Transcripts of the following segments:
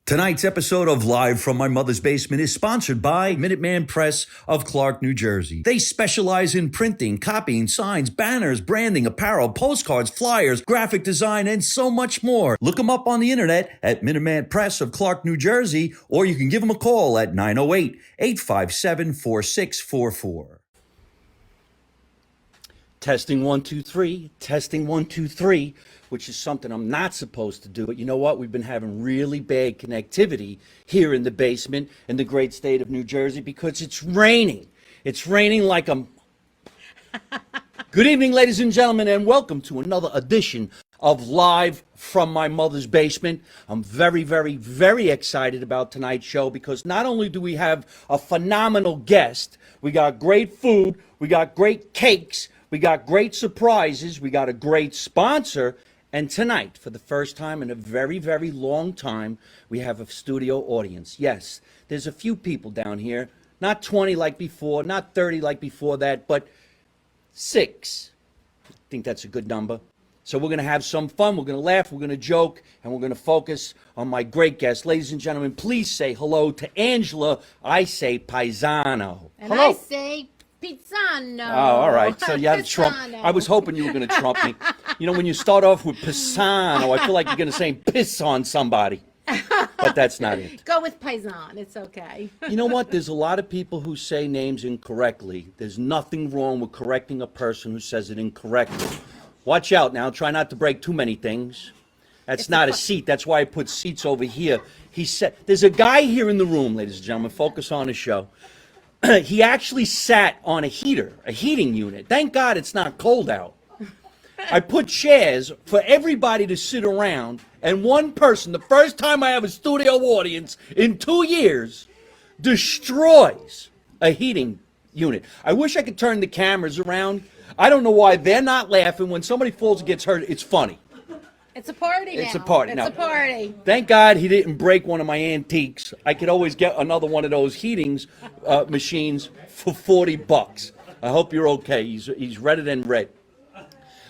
Tonight's episode of Live from My Mother's Basement is sponsored by Minutemen Press of Clark, New Jersey. They specialize in printing, copying, signs, banners, branding, apparel, postcards, flyers, graphic design, and so much more. Look them up on the internet at Minutemen Press of Clark, New Jersey, or you can give them a call at 908-857-4644. Testing 1 2 3, testing 1 2 3, which is something I'm not supposed to do. But you know what? We've been having really bad connectivity here in the basement in the great state of New Jersey because it's raining. It's raining like a... Good evening, ladies and gentlemen, and welcome to another edition of Live from My Mother's Basement. I'm very, very, very excited about tonight's show because not only do we have a phenomenal guest, we got great food, we got great cakes, we got great surprises, we got a great sponsor, and tonight, for the first time in a very, very long time, we have a studio audience. Yes, there's a few people down here, not 20 like before, not 30 like before that, but 6. I think that's a good number. So we're going to have some fun, we're going to laugh, we're going to joke, and we're going to focus on my great guest. Ladies and gentlemen, please say hello to Angela. I say Paisano. And hello. I say Paisano. Oh, all right. So you had a trump. I was hoping you were going to trump me. You know, when you start off with Paisano, I feel like you're going to say piss on somebody. But that's not it. Go with Paisan. It's okay. You know what? There's a lot of people who say names incorrectly. There's nothing wrong with correcting a person who says it incorrectly. Watch out now. Try not to break too many things. That's not a seat. That's why I put seats over here. He said, there's a guy here in the room, ladies and gentlemen. Focus on the show. He actually sat on a heating unit. Thank God it's not cold out. I put chairs for everybody to sit around, and one person, the first time I have a studio audience in 2 years, destroys a heating unit. I wish I could turn the cameras around. I don't know why they're not laughing. When somebody falls and gets hurt, it's funny. It's a party now. It's a party now. It's a party. Thank God he didn't break one of my antiques. I could always get another one of those heatings machines for $40. I hope you're okay. He's redder than red.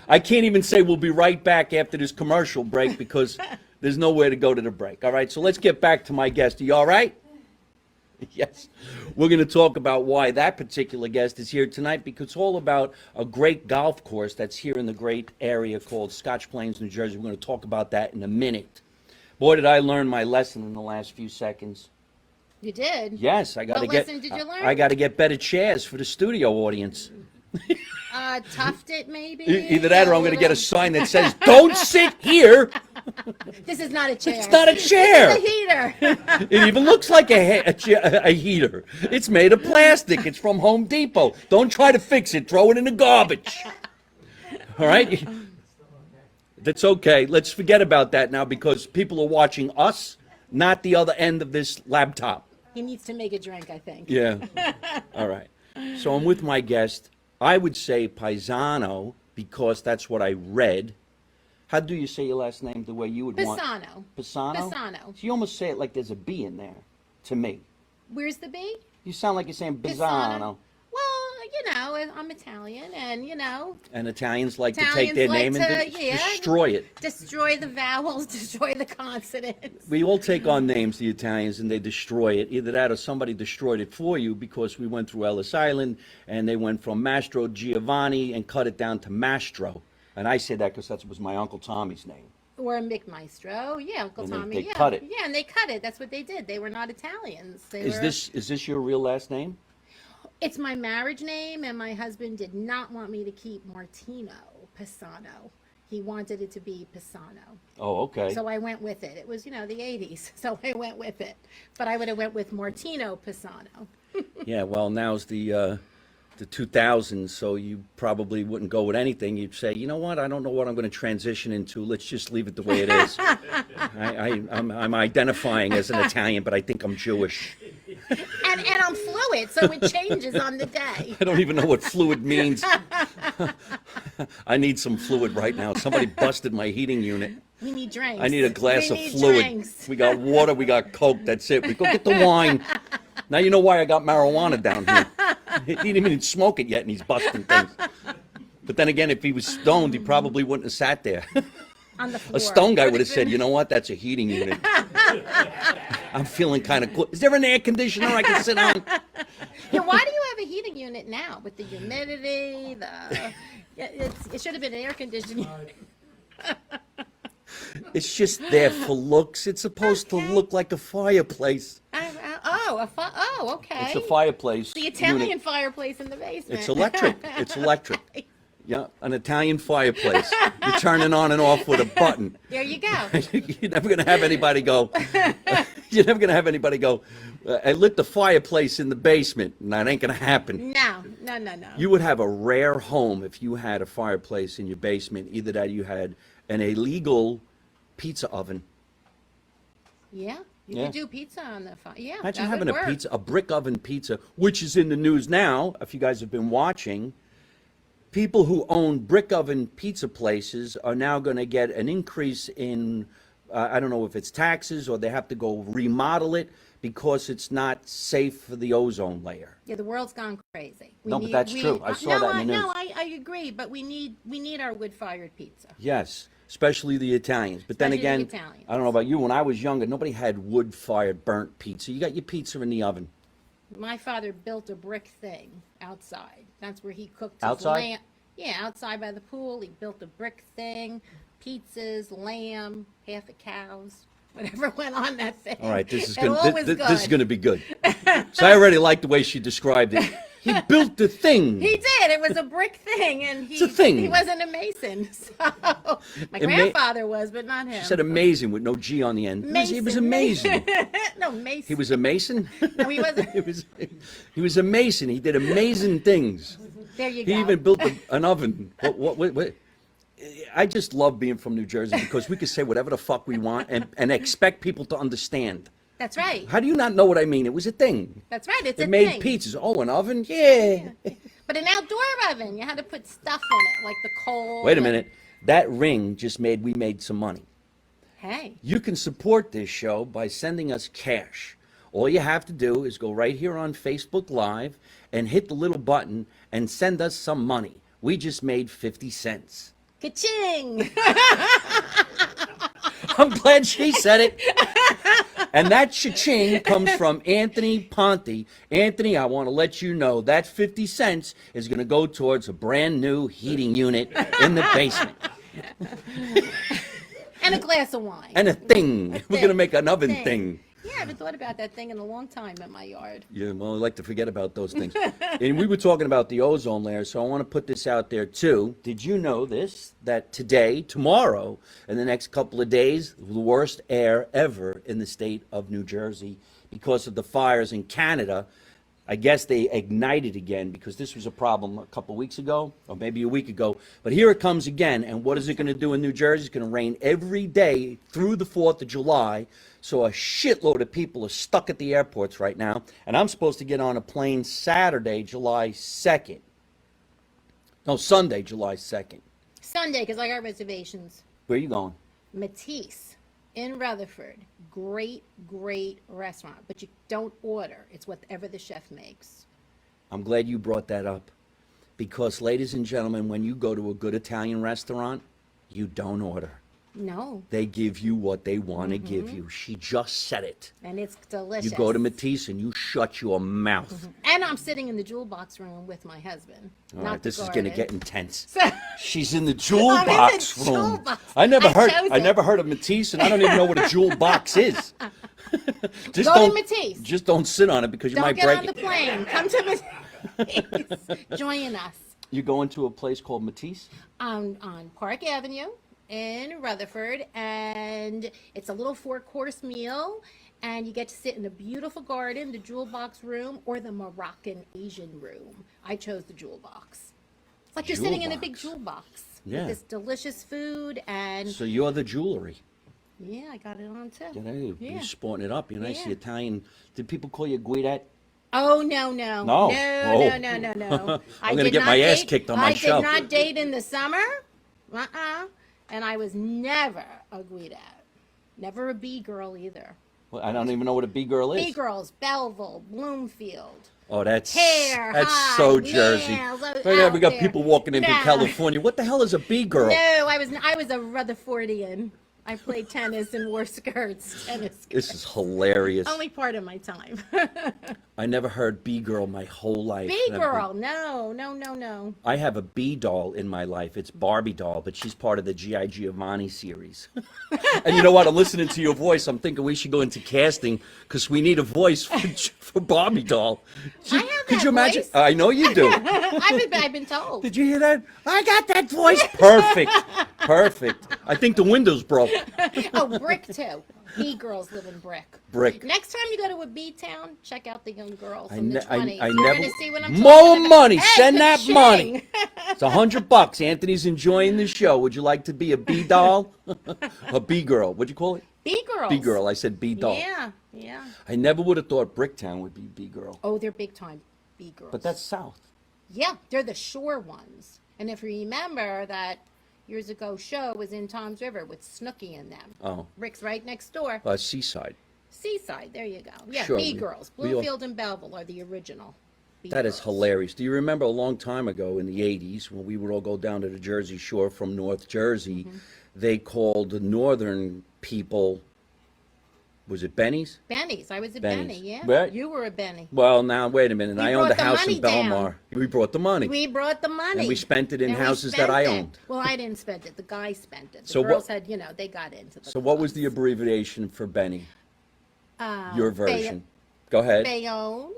I can't even say we'll be right back after this commercial break because there's nowhere to go to the break. All right, so let's get back to my guest. Are you all right? Yes. We're going to talk about why that particular guest is here tonight because it's all about a great golf course that's here in the great area called Scotch Plains, New Jersey. We're going to talk about that in a minute. Boy, did I learn my lesson in the last few seconds. You did? Yes, I got to get. What lesson did you learn? I got to get better chairs for the studio audience. Tuft it maybe? Either that or I'm going to get a sign that says, "Don't sit here." This is not a chair. It's not a chair. It's a heater. It even looks like a heater. It's made of plastic. It's from Home Depot. Don't try to fix it. Throw it in the garbage. All right? That's okay. Let's forget about that now because people are watching us, not the other end of this laptop. He needs to make a drink, I think. Yeah. All right. So I'm with my guest. I would say Paisano because that's what I read. How do you say your last name the way you would want? Paisano. Paisano? Paisano. So you almost say it like there's a B in there, to me. Where's the B? You sound like you're saying Paisano. Well, you know, I'm Italian, and you know. And Italians like to take their name and destroy it. Destroy the vowels, destroy the consonants. We all take our names, the Italians, and they destroy it. Either that or somebody destroyed it for you because we went through Ellis Island, and they went from Mastro Giovanni and cut it down to Mastro. And I say that because that was my Uncle Tommy's name. Or Mick Maestro, yeah, Uncle and Tommy. They yeah, cut it. Yeah, and they cut it. That's what they did. They were not Italians. Is this your real last name? It's my marriage name, and my husband did not want me to keep Martino Paisano. He wanted it to be Paisano. Oh, okay. So I went with it. It was, the 80s, so I went with it. But I would have went with Martino Paisano. Yeah, well, now's the 2000s, so you probably wouldn't go with anything. You'd say, you know what, I don't know what I'm going to transition into. Let's just leave it the way it is. I'm identifying as an Italian, but I think I'm Jewish. And I'm fluid, so it changes on the day. I don't even know what fluid means. I need some fluid right now. Somebody busted my heating unit. We need drinks. I need a glass of fluid. Drinks. We got water, we got Coke, that's it. We go get the wine. Now you know why I got marijuana down here. He didn't even smoke it yet, and he's busting things. But then again, if he was stoned, he probably wouldn't have sat there. On the floor. A stone guy would have said, you know what, that's a heating unit. I'm feeling kind of cool. Is there an air conditioner I can sit on? Yeah, why do you have a heating unit now with the humidity? It should have been an air conditioning. It's just there for looks. It's supposed to look like a fireplace. Okay. It's a fireplace. The Italian unit. fireplace in the basement. It's electric. It's electric. Yeah, an Italian fireplace. You turn it on and off with a button. There you go. You're never going to have anybody go. You're never going to have anybody go. I lit the fireplace in the basement, and that ain't going to happen. No. You would have a rare home if you had a fireplace in your basement. Either that, or you had an illegal pizza oven. Yeah, you could do pizza on the fire. Yeah, Imagine that having would work. a brick oven pizza, which is in the news now. If you guys have been watching, people who own brick oven pizza places are now going to get an increase in, I don't know if it's taxes or they have to go remodel it because it's not safe for the ozone layer. Yeah, the world's gone crazy. But that's true. I saw that in the news. No, I agree, but we need our wood-fired pizza. Yes, especially the Italians. But then Especially again, the Italians. I don't know about you. When I was younger, nobody had wood-fired burnt pizza. You got your pizza in the oven. My father built a brick thing outside. That's where he cooked his Outside? lamb. Yeah, outside by the pool. He built a brick thing, pizzas, lamb, half a cow's, whatever went on that thing. All right, this is It going all was this is good. going to be good. So I already like the way she described it. He built the thing. He did. It was a brick thing, and It's a thing. he wasn't a mason. So my grandfather was, but not him. She said amazing with no G on the end. He was amazing. No, mason. He was a mason? No, he wasn't. He was a mason. He did amazing things. There you He go. even built an oven. What? I just love being from New Jersey because we can say whatever the fuck we want and expect people to understand. That's right. How do you not know what I mean? It was a thing. That's right. It's It a made thing. pizzas. Oh, an oven? Yeah. But an outdoor oven, you had to put stuff in it, like the coal. Wait a minute. That ring just we made some money. Hey. You can support this show by sending us cash. All you have to do is go right here on Facebook Live and hit the little button and send us some money. We just made 50 cents. Ka-ching! I'm glad she said it. And that cha-ching comes from Anthony Ponte. Anthony, I want to let you know that 50 cents is going to go towards a brand new heating unit in the basement. And a glass of wine. And a thing. We're going to make an oven thing. Yeah, I haven't thought about that thing in a long time in my yard. Yeah, well, I like to forget about those things. And we were talking about the ozone layer, so I want to put this out there too. Did you know this? That today, tomorrow, in the next couple of days, the worst air ever in the state of New Jersey because of the fires in Canada. I guess they ignited again because this was a problem a couple of weeks ago or maybe a week ago. But here it comes again. And what is it going to do in New Jersey? It's going to rain every day through the 4th of July. So a shitload of people are stuck at the airports right now. And I'm supposed to get on a plane Saturday, July 2nd. No, Sunday, July 2nd. Sunday, because I got reservations. Where are you going? Matisse in Rutherford. Great, great restaurant. But you don't order. It's whatever the chef makes. I'm glad you brought that up. Because, ladies and gentlemen, when you go to a good Italian restaurant, you don't order. No. They give you what they want to give you. She just said it. And it's delicious. You go to Matisse and you shut your mouth. And I'm sitting in the jewel box room with my husband. All not right, the this is going to garden. get intense. So- She's in the jewel I'm in the box jewel room. box. I never heard. chose I it. never heard of Matisse, and I don't even know what a jewel box is. Just Go to don't. Matisse. Just don't sit on it because you Don't might get break on the it. plane. Come to Matisse. Join us You go into a place called Matisse. on Park Avenue in Rutherford, and it's a little 4-course meal, and you get to sit in a beautiful garden, the jewel box room, or the Moroccan Asian room. I chose the jewel box. It's like you're Jewel sitting in a big box. jewel box Yeah. with this delicious food, and So you're the jewelry. yeah, I got it on too. You know, Yeah. you're sporting it up. You're nice Yeah. Italian. Did people call you Guidette? Oh, no. No. No. Oh. No. I'm gonna get my ass kicked on my show. I did not date in the summer. And I was never a Guidette. Never a B girl either. Well, I don't even know what a B girl is. B girls, Belleville, Bloomfield. Oh, that's Hair, high, so Jersey. nails, Oh, yeah, we out got there. people walking in from No. California. What the hell is a B girl? No, I was a Rutherfordian. I played tennis and wore skirts. Tennis skirts. This is hilarious. Only part of my time. I never heard B-girl my whole life. B-girl, no. I have a B doll in my life. It's Barbie doll, but she's part of the G.I. Giovanni series. And you know what? I'm listening to your voice. I'm thinking we should go into casting because we need a voice for Barbie doll. I have Could that you imagine? voice. I know you do. I've been told. Did you hear that? I got that voice. Perfect. Perfect. I think the window's broke. Oh, Brick too. B-girls live in Brick. Brick. Next time you go to a B-town, check out the young girl I from the ne- I- 20s. I You're never- going to see what I'm More talking about. money. Hey, Send that ka-ching. money. It's $100. Anthony's enjoying the show. Would you like to be a B doll? A B girl. What'd you call it? B-girls. B girl. I said B doll. Yeah. I never would have thought Bricktown would be B girl. Oh, they're big time B-girls. But that's south. Yeah, they're the shore ones. And if you remember that years ago show was in Tom's River with Snooki in them. Oh. Rick's right next door. Seaside. Seaside, there you go. Yeah, Sure, B-girls. we all- Bloomfield and Belleville are the original That is B-girls. hilarious. Do you remember a long time ago in the 80s when we would all go down to the Jersey Shore from North Jersey, Mm-hmm. they called the northern people, was it Bennies? Benny's. I was a Benny's. Benny, yeah. Right. You were a Benny. Well, now, wait a minute. We I owned a brought the house money in Belmar. We brought the money. We brought the money. And we spent it in And we houses that spent I it. owned. Well, I didn't spend it. The guy spent it. The So what- girls had, they got into the So what was clubs. the abbreviation for Benny? Your version. Go ahead. Bayonne.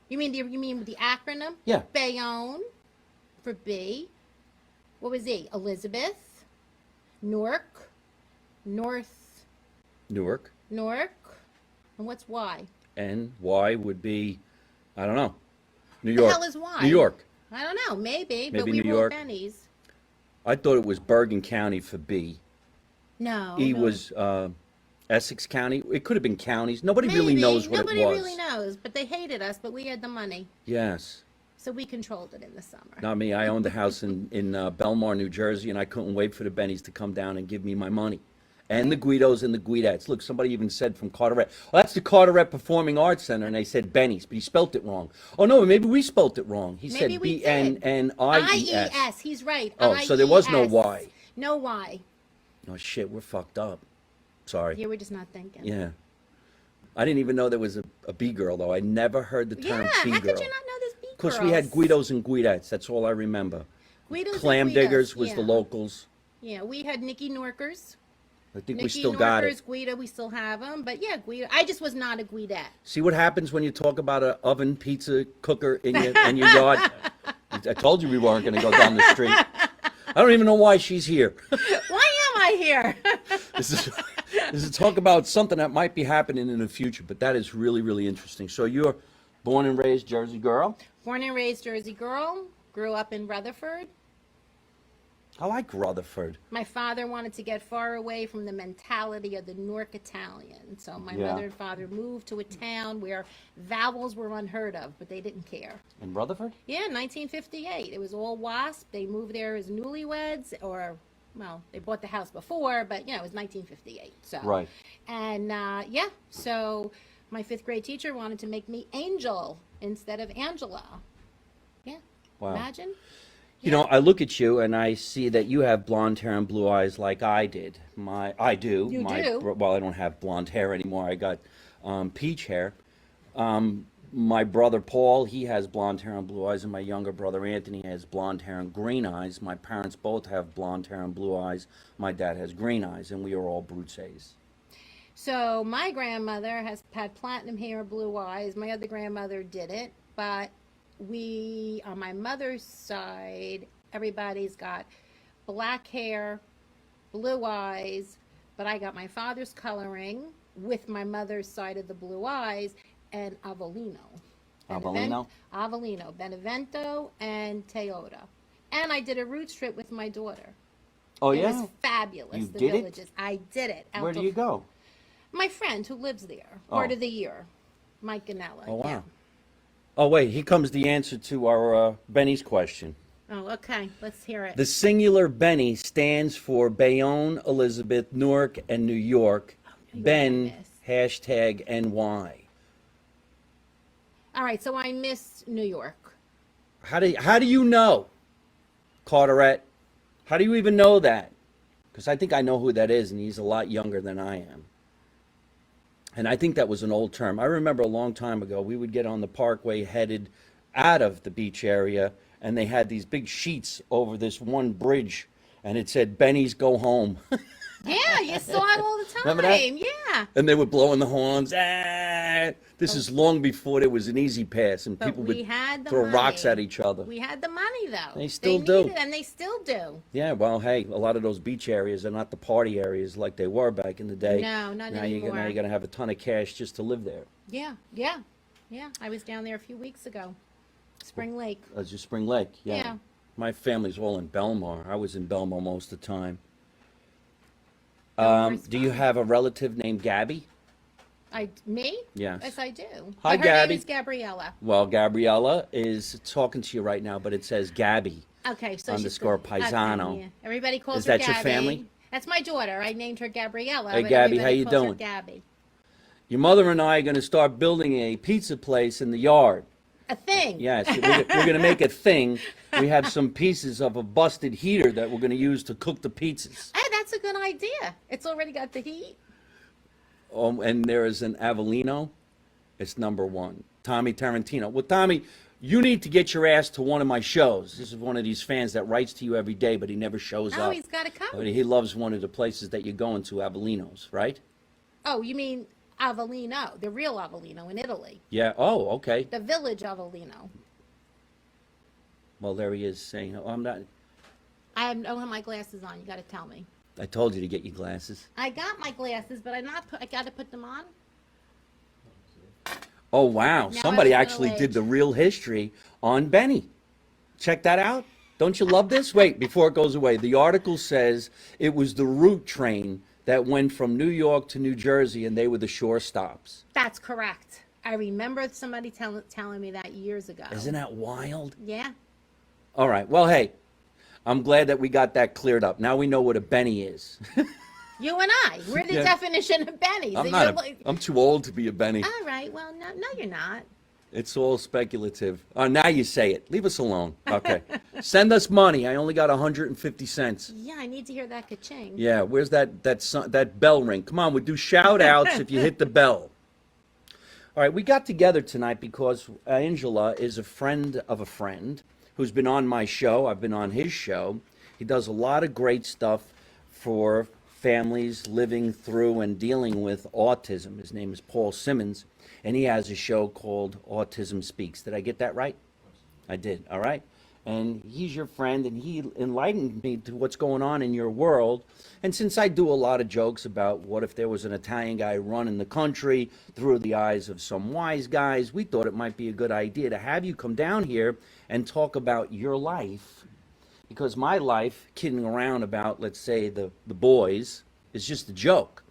You mean the acronym? Yeah. Bayonne for B. What was E? Elizabeth. Newark. North. Newark. And what's Y? And Y would be, I don't know. New The York. hell is Y? New York. I don't know. Maybe. But Maybe we New wrote York. Benny's. I thought it was Bergen County for B. No. E no. was Essex County. It could have been counties. Nobody really knows what Nobody it was. really knows, but they hated us, but we had the money. Yes. So we controlled it in the summer. Not me. I owned a house in Belmar, New Jersey, and I couldn't wait for the Bennies to come down and give me my money. And the Guidos and the Guidettes. Look, somebody even said from Carteret, well, that's the Carteret Performing Arts Center, and they said Bennies, but he spelt it wrong. Oh, no, maybe we spelt it wrong. He Maybe said we B-N-N-I-E-S. I-E-S. He's right. Oh, so there was no I-E-S. Y. No Y. Oh, shit, we're fucked up. Sorry. You were just not thinking. Yeah. I didn't even know there was a B-girl, though. I never heard the term Yeah, how B-girl. could you not know this B-girls? Of course, we had Guidos and Guidettes. That's all I remember. Guidos and Clam Guidos, Diggers was the yeah. locals. Yeah, we had Nikki Norkers. I think we Nikki still got Norkers, it. Guido, we still have them. But yeah, Guido. I just was not a Guidette. See what happens when you talk about an oven pizza cooker in your yard? I told you we weren't going to go down the street. I don't even know why she's here. Why am I here? This is talk about something that might be happening in the future, but that is really, really interesting. So you're born and raised Jersey girl? Born and raised Jersey girl. Grew up in Rutherford. I like Rutherford. My father wanted to get far away from the mentality of the Newark Italian. So my Yeah. mother and father moved to a town where vowels were unheard of, but they didn't care. In Rutherford? Yeah, 1958. It was all WASP. They moved there as newlyweds, or, well, they bought the house before, but, it was 1958. So. Right. And, so my fifth grade teacher wanted to make me Angel instead of Angela. Yeah. Wow. Imagine. You know, I look at you and I see that you have blonde hair and blue eyes like I did. I do. You do? Well, I don't have blonde hair anymore. I got peach hair. My brother Paul, he has blonde hair and blue eyes, and my younger brother Anthony has blonde hair and green eyes. My parents both have blonde hair and blue eyes. My dad has green eyes, and we are all Brutes. So my grandmother had platinum hair, blue eyes. My other grandmother didn't, but we, on my mother's side, everybody's got black hair, blue eyes, but I got my father's coloring with my mother's side of the blue eyes and Avellino. Avellino? Avellino, Benevento, and Teota. And I did a roots trip with my daughter. Oh, It yeah? was fabulous. You the did it? villages. I did it. Where do you go? My friend who lives there, Oh. part of the year, Mike Ganella. Oh, wow. Yeah. Oh, wait, here comes the answer to our Benny's question. Oh, okay. Let's hear it. The singular Benny stands for Bayonne, Elizabeth, Newark, and New York. New Ben, York, hashtag NY. All right, so I missed New York. How do you know, Carteret? How do you even know that? because I think I know who that is, and he's a lot younger than I am. And I think that was an old term. I remember a long time ago, we would get on the parkway headed out of the beach area, and they had these big sheets over this one bridge, and it said, Benny's Go Home. Yeah, you saw it all the Remember that? time. Yeah. And they were blowing the horns. Ah! This is long before there was an easy pass, and But people we would had the throw money. rocks at each other. We had the money, though. They still do. needed it, and they still do. Yeah, well, hey, a lot of those beach areas are not the party areas like they were back in the day. No, not now anymore. Now you're going to have a ton of cash just to live there. Yeah, yeah, yeah. I was down there a few weeks ago. Spring Lake. That's just Spring Lake, yeah. Yeah. My family's all in Belmar. I was in Belmar most of the time. Belmar's Do you fun. have a relative named Gabby? Me? Yes. Yes, I do. Hi, But her Gabby. name is Gabriella. Well, Gabriella is talking to you right now, but it says Gabby. Okay, so Underscore she's Paisano. Okay, yeah. Everybody calls Is her that your Gabby. family? That's my daughter. I named her Gabriella. Hey, but Gabby, everybody how you calls her doing? Gabby. Your mother and I are going to start building a pizza place in the yard. A thing. Yes, we're going to make a thing. We have some pieces of a busted heater that we're going to use to cook the pizzas. Hey, that's a good idea. It's already got the heat. And there is an Avellino. It's #1. Tommy Tarantino. Well, Tommy, you need to get your ass to one of my shows. This is one of these fans that writes to you every day, but he never shows Oh, up. he's got to come. But he loves one of the places that you're going to, Avellino's, right? Oh, you mean Avellino, the real Avellino in Italy. Yeah. Oh, okay. The village Avellino. Well, there he is saying, oh, I'm not. don't have my glasses on. You got to tell me. I told you to get your glasses. I got my glasses, but I got to put them on. Oh, wow. Now Somebody I'm actually middle-aged. did the real history on Benny. Check that out. Don't you love this? Wait, before it goes away, the article says it was the route train that went from New York to New Jersey, and they were the shore stops. That's correct. I remember somebody telling me that years ago. Isn't that wild? Yeah. All right. Well, hey, I'm glad that we got that cleared up. Now we know what a Benny is. You and I. We're the Yeah. definition of Benny's. I'm And not. you're like- I'm too old to be a Benny. All right. Well, no, you're not. It's all speculative. Oh, now you say it. Leave us alone. Okay. Send us money. I only got 150 cents. Yeah, I need to hear that ka-ching. Yeah. Where's that bell ring? Come on. We do shout outs if you hit the bell. All right. We got together tonight because Angela is a friend of a friend who's been on my show. I've been on his show. He does a lot of great stuff for families living through and dealing with autism. His name is Paul Simmons, and he has a show called Autism Speaks. Did I get that right? I did. All right. And he's your friend, and he enlightened me to what's going on in your world. And since I do a lot of jokes about what if there was an Italian guy running the country through the eyes of some wise guys, we thought it might be a good idea to have you come down here and talk about your life. Because my life, kidding around about, let's say, the boys, is just a joke.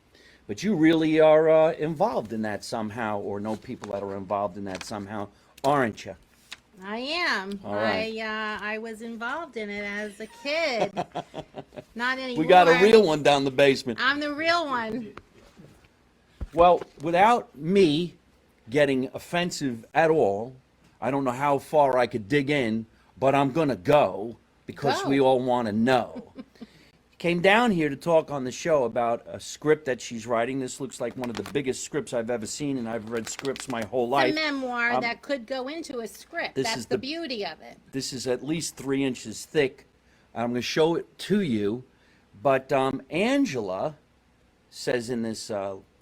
But you really are involved in that somehow, or know people that are involved in that somehow, aren't you? I am. All right. I was involved in it as a kid. Not anymore. We got a real one down the basement. I'm the real one. Well, without me getting offensive at all, I don't know how far I could dig in, but I'm going to go because Go. we all want to know. Came down here to talk on the show about a script that she's writing. This looks like one of the biggest scripts I've ever seen, and I've read scripts my whole life. It's a memoir that could go into a script. this That's is the the- beauty of it. This is at least 3 inches thick. I'm going to show it to you. But Angela says in this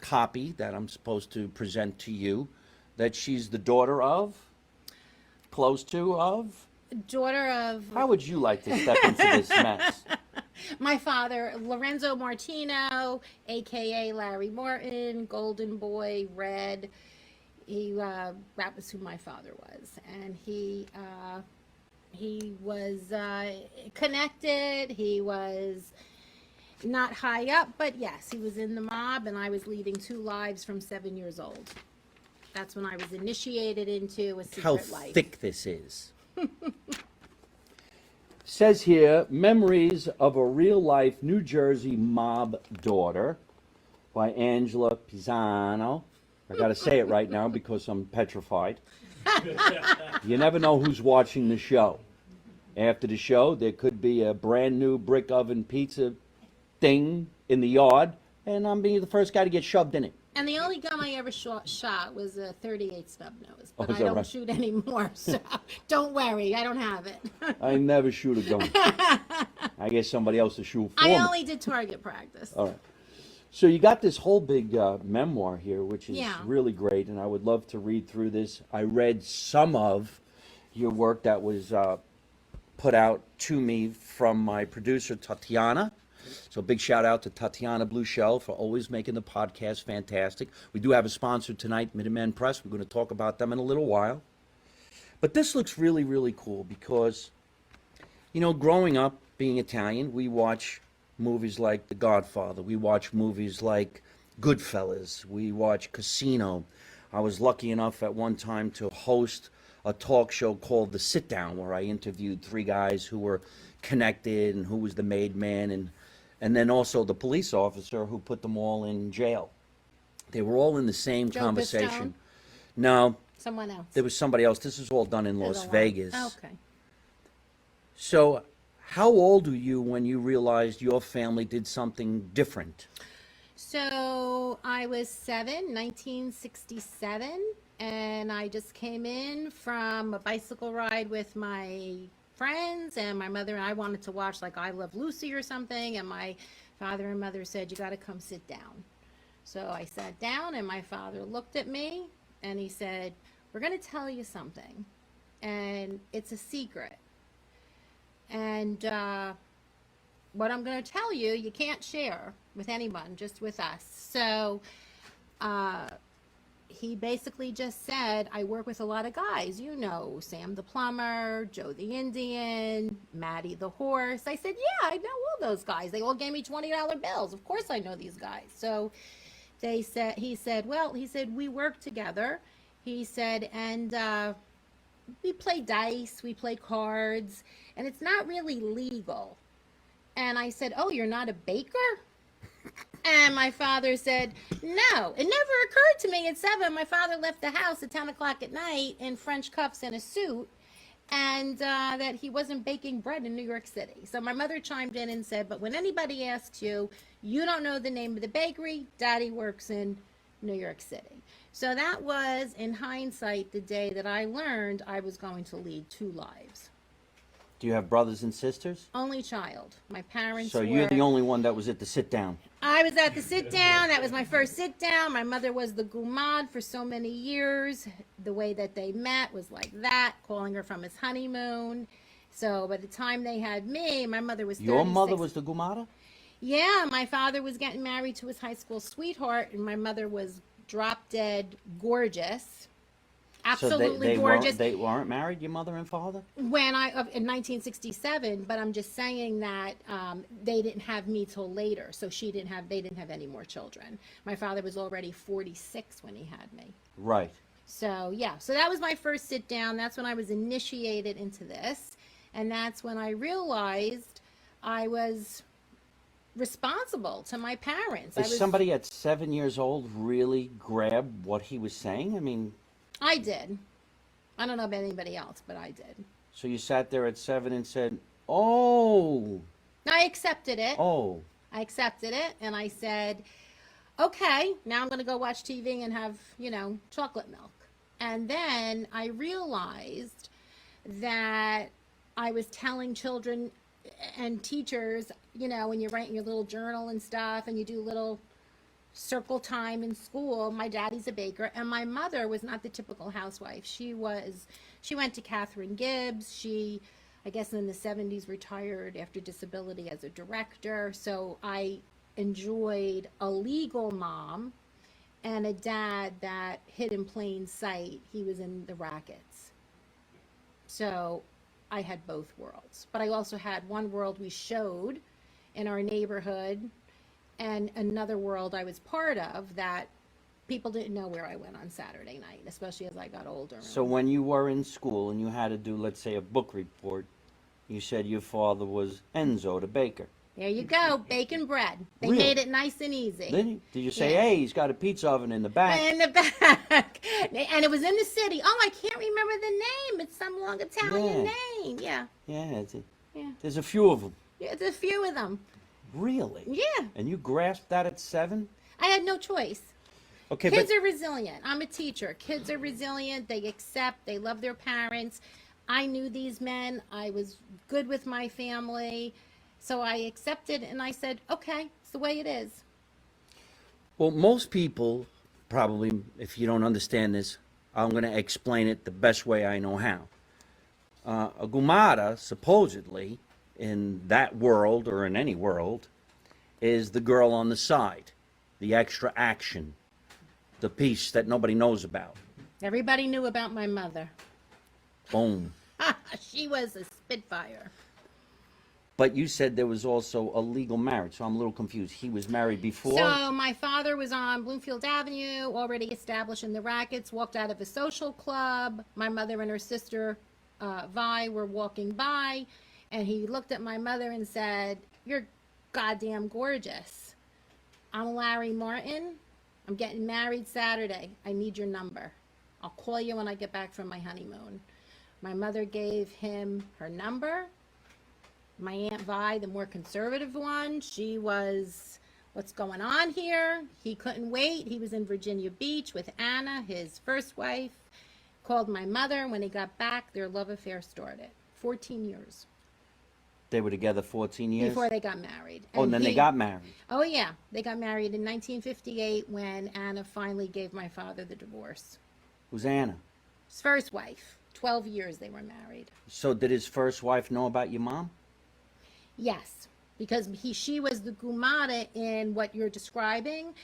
copy that I'm supposed to present to you that she's the daughter of, close to, of. Daughter of How would you like to step into this mess? my father, Lorenzo Martino, a.k.a. Larry Martin, Golden Boy, Red. That was who my father was. And he was connected. He was not high up, but yes, he was in the mob, and I was leading 2 lives from 7 years old. That's when I was initiated into a secret How life. thick this is. Says here, Memories of a Real-Life New Jersey Mob Daughter by Angela Paisano. I got to say it right now because I'm petrified. You never know who's watching the show. After the show, there could be a brand new brick oven pizza thing in the yard, and I'm being the first guy to get shoved in it. And the only gun I ever shot was a 38 snub nose, but Oh, is I that don't right? shoot anymore, so don't worry, I don't have it. I never shoot a gun. I guess somebody else to shoot for I me. only did target practice. All right. So you got this whole big memoir here, which is Yeah. really great, and I would love to read through this. I read some of your work that was put out to me from my producer, Tatiana. So big shout out to Tatiana Blue Shell for always making the podcast fantastic. We do have a sponsor tonight, Minutemen Press. We're going to talk about them in a little while. But this looks really, really cool because, you know, growing up, being Italian, we watch movies like The Godfather. We watch movies like Goodfellas. We watch Casino. I was lucky enough at one time to host a talk show called The Sit Down, where I interviewed 3 guys who were connected and who was the made man and then also the police officer who put them all in jail. They were all in the same Joe conversation. Pistone? No, Someone else. there was somebody else. This is all done in There's Las a lot. Vegas. Okay. So, how old were you when you realized your family did something different? So I was 1967, and I just came in from a bicycle ride with my friends, and my mother and I wanted to watch like I Love Lucy or something, and my father and mother said, you got to come sit down. So I sat down, and my father looked at me, and he said, we're going to tell you something, and it's a secret. And what I'm going to tell you, you can't share with anyone, just with us. So he basically just said, I work with a lot of guys, you know, Sam the plumber, Joe the Indian, Matty the horse. I said, yeah, I know all those guys. They all gave me $20 bills. Of course I know these guys. So he said, we work together. He said, and we play dice, we play cards, and it's not really legal. And I said, oh, you're not a baker? And my father said, no. It never occurred to me at 7. My father left the house at 10 o'clock at night in French cuffs and a suit, and that he wasn't baking bread in New York City. So my mother chimed in and said, but when anybody asks you, you don't know the name of the bakery, Daddy works in New York City. So that was, in hindsight, the day that I learned I was going to lead 2 lives. Do you have brothers and sisters? Only child. My parents So were... you're the only one that was at the sit down. I was at the sit down. That was my first sit down. My mother was the gumad for so many years. The way that they met was like that, calling her from his honeymoon. So by the time they had me, my mother was 36. Your mother was the gumata? Yeah, my father was getting married to his high school sweetheart, and my mother was drop dead gorgeous. Absolutely gorgeous. They weren't married, your mother and father? When in 1967, but I'm just saying that they didn't have me till later, so they didn't have any more children. My father was already 46 when he had me. Right. So yeah, so that was my first sit down. That's when I was initiated into this, and that's when I realized I was responsible to my parents. Did somebody at 7 years old really grab what he was saying? I mean... I did. I don't know about anybody else, but I did. So you sat there at 7 and said, oh. I accepted it. Oh. I accepted it, and I said, okay, now I'm going to go watch TV and have, chocolate milk. And then I realized that I was telling children and teachers, when you write in your little journal and stuff, and you do little circle time in school. My daddy's a baker, and my mother was not the typical housewife. She went to Catherine Gibbs. She, I guess in the 70s, retired after disability as a director. So I enjoyed a legal mom and a dad that hid in plain sight. He was in the rackets. So I had both worlds. But I also had one world we showed in our neighborhood, and another world I was part of that people didn't know where I went on Saturday night, especially as I got older. So when you were in school and you had to do, let's say, a book report, you said your father was Enzo, the baker. There you go, bacon bread. They Really? made it nice and easy. Did he? Did you say, Yeah. hey, he's got a pizza oven in the back? In the back. And it was in the city. Oh, I can't remember the name. It's some long Italian name. Yeah. Yeah, Yeah. there's a few of them. Yeah, there's a few of them. Really? Yeah. And you grasped that at 7? I had no choice. Okay, Kids but are resilient. I'm a teacher. Kids are resilient. They accept. They love their parents. I knew these men. I was good with my family. So I accepted and I said, okay, it's the way it is. well, most people probably, if you don't understand this, I'm going to explain it the best way I know how. A gumara, supposedly, in that world or in any world, is the girl on the side, the extra action, the piece that nobody knows about. Everybody knew about my mother. Boom. She was a spitfire. But you said there was also a legal marriage, so I'm a little confused. He was married before? So my father was on Bloomfield Avenue, already established in the rackets, walked out of a social club. My mother and her sister, Vi, were walking by, and he looked at my mother and said, "You're goddamn gorgeous. I'm Larry Martin. I'm getting married Saturday. I need your number. I'll call you when I get back from my honeymoon." My mother gave him her number. My Aunt Vi, the more conservative one, she was, "What's going on here?" He couldn't wait. He was in Virginia Beach with Anna, his first wife. Called my mother. When he got back, their love affair started. 14 years They were together 14 years? before they got married. Oh, and then they got married. Oh, yeah. They got married in 1958 when Anna finally gave my father the divorce. Who's Anna? His first wife. 12 years they were married. So did his first wife know about your mom? Yes, because she was the gumara in what you're describing,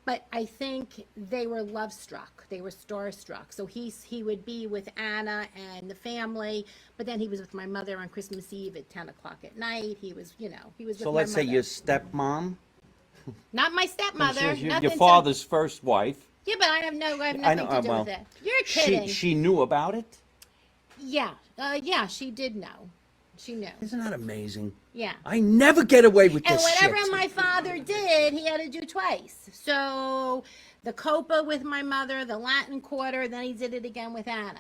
but I think they were love struck. They were starstruck. So he would be with Anna and the family, but then he was with my mother on Christmas Eve at 10 o'clock at night. He was, he was with So my let's say mother. your stepmom? Not my stepmother. Your nothing father's first wife. Yeah, but I have nothing I know, to do well, with it. You're kidding. She knew about it? Yeah, yeah, she did know. She knew. Isn't that amazing? Yeah. I never get away with And this whatever shit. my father did, he had to do twice. So the Copa with my mother, the Latin Quarter, then he did it again with Anna,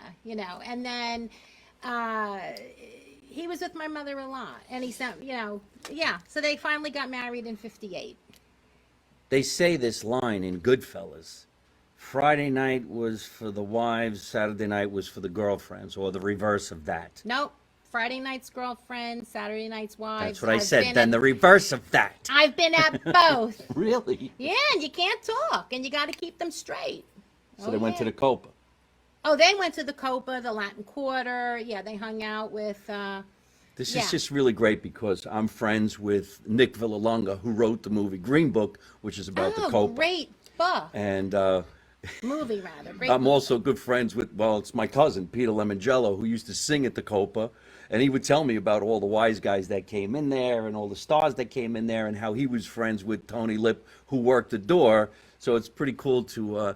And then he was with my mother a lot. And he sent, yeah. So they finally got married in 58. They say this line in Goodfellas. Friday night was for the wives, Saturday night was for the girlfriends, or the reverse of that. Nope. Friday night's girlfriend, Saturday night's wife. That's what I said. Then the reverse of that. I've been at both. Really? Yeah, and you can't talk, and you got to keep them straight. So they went to the Copa. Oh, they went to the Copa, the Latin Quarter. Yeah, they hung out with. This Yeah. is just really great because I'm friends with Nick Villalonga, who wrote the movie Green Book, which is about the Copa. Great book. And Movie, rather. Great I'm movie. also good friends with, well, it's my cousin, Peter Lemongello, who used to sing at the Copa. And he would tell me about all the wise guys that came in there and all the stars that came in there and how he was friends with Tony Lip, who worked the door. So it's pretty cool to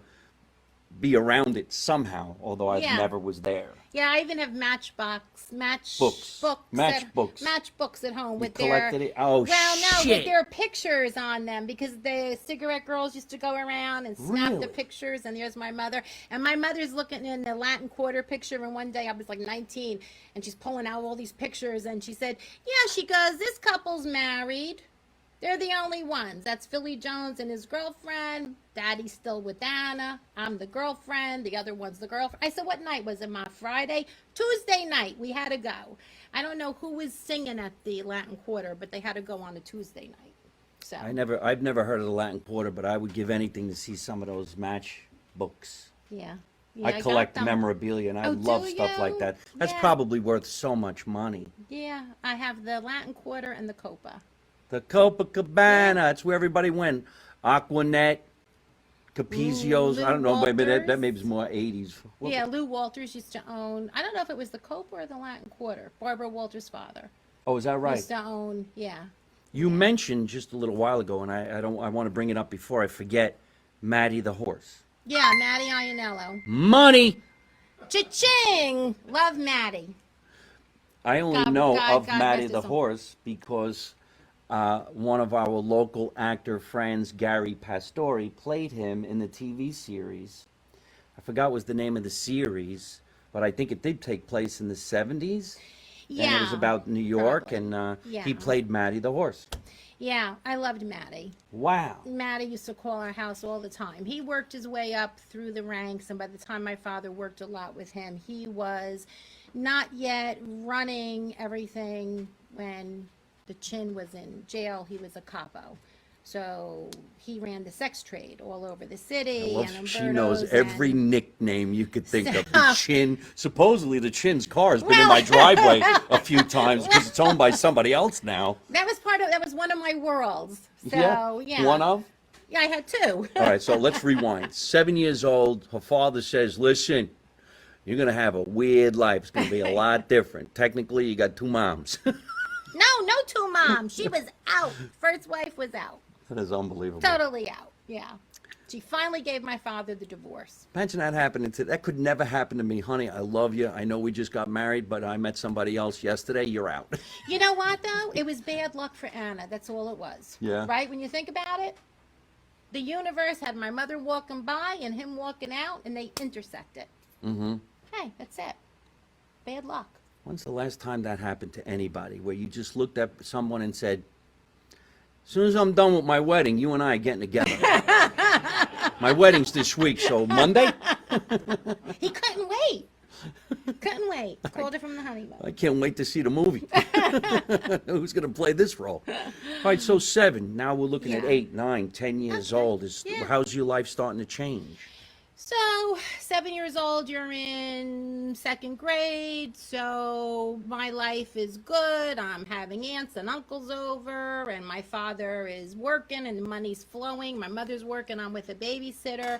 be around it somehow, although I Yeah. never was there. Yeah, I even have matchbooks at home with their. Collected it? Oh, Well, no, shit. with their pictures on them because the cigarette girls used to go around and snap the Really? pictures. And there's my mother, and my mother's looking in the Latin Quarter picture. And one day I was like 19, and she's pulling out all these pictures, and she said, "Yeah," she goes, "this couple's married. They're the only ones. That's Philly Jones and his girlfriend. Daddy's still with Anna. I'm the girlfriend. The other one's the girlfriend." I said, "What night was it, Ma? Friday?" Tuesday night. We had to go. I don't know who was singing at the Latin Quarter, but they had to go on a Tuesday night. So I've never heard of the Latin Quarter, but I would give anything to see some of those match books. yeah. I got collect them. memorabilia, and I Oh, love do stuff like you? that. That's Yeah. probably worth so much money. Yeah, I have the Latin Quarter and the Copa. The Copacabana, that's where everybody went. Aquanet, Capizio's, I don't know, maybe that Walters. maybe it's more 80s. What- Yeah, Lou Walters used to own. I don't know if it was the Copa or the Latin Quarter. Barbara Walters' father Oh, is that right? used to own. Yeah. You mentioned just a little while ago, and I want to bring it up before I forget, Maddie the horse. Yeah, Maddie Iannello. Money! Cha-ching! Love Maddie. I only God- know God- of God Maddie rest the his soul. horse because one of our local actor friends, Gary Pastore, played him in the TV series. I forgot what was the name of the series, but I think it did take place in the 70s. Yeah. And it was about New York, probably. and Yeah. he played Maddie the horse. Yeah, I loved Matty. Wow. Matty used to call our house all the time. He worked his way up through the ranks, and by the time my father worked a lot with him, he was not yet running everything when the Chin was in jail. He was a capo. So he ran the sex trade all over the city. And She knows Umberto's every and nickname you could think of. The Chin. Supposedly the Chin's car has been in Well- my driveway a few times because it's owned by somebody else now. that was one of my worlds. So yeah. One of? Yeah, I had two. All right, so let's rewind. 7 years old, her father says, listen, you're going to have a weird life. It's going to be a lot different. Technically, you got two moms. No two moms. She was out. First wife was out. That is unbelievable. Totally out. Yeah. She finally gave my father the divorce. Imagine that happening to, that could never happen to me. Honey, I love you. I know we just got married, but I met somebody else yesterday. You're out. You know what, though? It was bad luck for Anna. That's all it was. Yeah. Right? When you think about it, the universe had my mother walking by and him walking out, and they intersected. Mm-hmm. Hey, that's it. Bad luck. When's the last time that happened to anybody, where you just looked at someone and said, as soon as I'm done with my wedding, you and I are getting together. My wedding's this week, so Monday? He couldn't wait. Couldn't wait. Called her from the honeymoon. I can't wait to see the movie. Who's going to play this role? All right, so 7. Now we're looking at Yeah. 8, 9, 10 years Okay. old. Yeah. How's your life starting to change? So, 7 years old, you're in second grade, so my life is good. I'm having aunts and uncles over, and my father is working, and the money's flowing. My mother's working, I'm with a babysitter.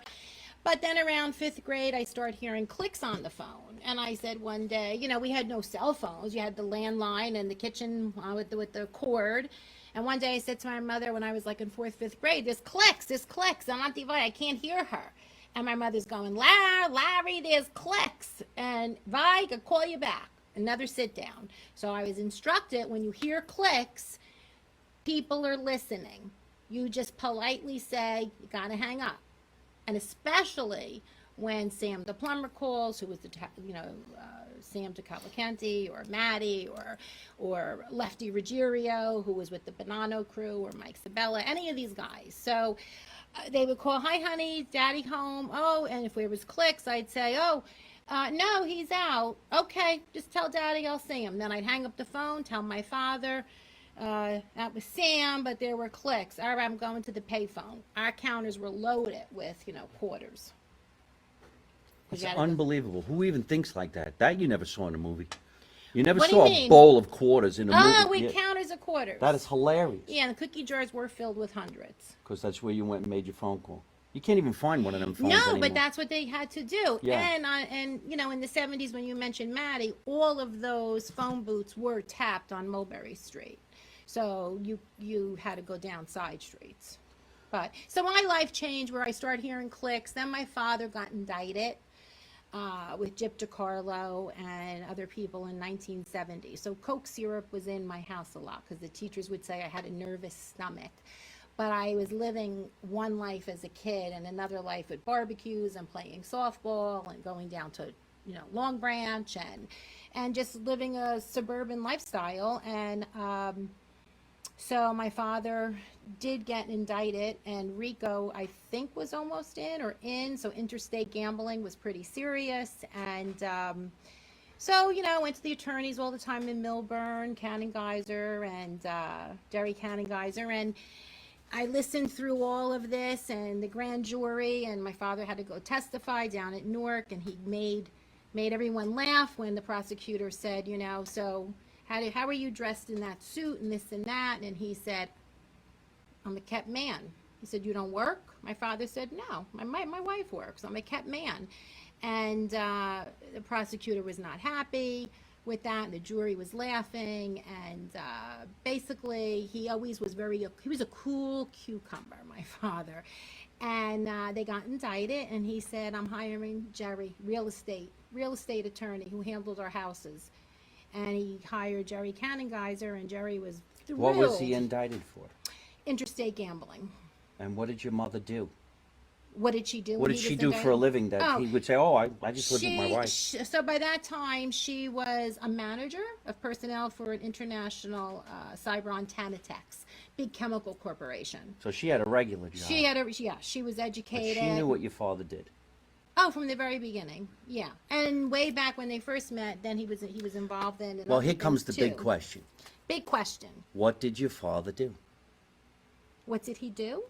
But then around 5th grade, I start hearing clicks on the phone. And I said one day, you know, we had no cell phones. You had the landline in the kitchen with the cord. And one day I said to my mother when I was like in 4th, 5th grade, this clicks. I'm not divided. I can't hear her. And my mother's going, Larry, there's clicks. And Vi, I could call you back. Another sit down. So I was instructed, when you hear clicks, people are listening. You just politely say, you got to hang up. And especially when Sam the plumber calls, who was the, Sam DeCavalcanti, or Maddie, or Lefty Ruggiero, who was with the Bonanno crew, or Mike Sabella, any of these guys. So they would call, hi, honey, daddy home. Oh, and if there was clicks, I'd say, no, he's out. Okay, just tell daddy I'll see him. Then I'd hang up the phone, tell my father, that was Sam, but there were clicks. All right, I'm going to the payphone. Our counters were loaded with, quarters. It's unbelievable. Who even thinks like that? That you never saw in a movie. You never What do you saw a mean? bowl of quarters in a Oh, movie. we counters of quarters. That is hilarious. Yeah, and the cookie jars were filled with hundreds. Because that's where you went and made your phone call. You can't even find one of them phones No, anymore. but that's what they had to do. Yeah. And in the 70s when you mentioned Maddie, all of those phone booths were tapped on Mulberry Street. So you had to go down side streets. But so my life changed where I started hearing clicks. Then my father got indicted with Gyp DiCarlo and other people in 1970. So Coke syrup was in my house a lot because the teachers would say I had a nervous stomach. But I was living one life as a kid and another life at barbecues and playing softball and going down to, Long Branch and just living a suburban lifestyle. And so my father did get indicted, and RICO, I think, was almost in. So interstate gambling was pretty serious. And so, went to the attorneys all the time in Milburn, Cannon-Geyser, and Derry Cannon-Geyser. And I listened through all of this and the grand jury, and my father had to go testify down at Newark, and he made everyone laugh when the prosecutor said, so how are you dressed in that suit and this and that? And he said, I'm a kept man. He said, you don't work? My father said, no, my wife works. I'm a kept man. And the prosecutor was not happy with that. And the jury was laughing. And basically, he always was he was a cool cucumber, my father. And they got indicted. And he said, I'm hiring Jerry, real estate attorney who handled our houses. And he hired Jerry Cannon-Geyser, and Jerry was thrilled. What was he indicted for? Interstate gambling. And what did your mother do? What did she do? What did she do for a living that he would say, I just lived with my wife? So by that time, she was a manager of personnel for an international cyber Tanitex big chemical corporation. So she had a regular job. She was But educated. she knew what your father did. Oh, from the very beginning, yeah. And way back when they first met, then he was involved in. Well, here comes the big question. Big question. What did your father do? What did he do?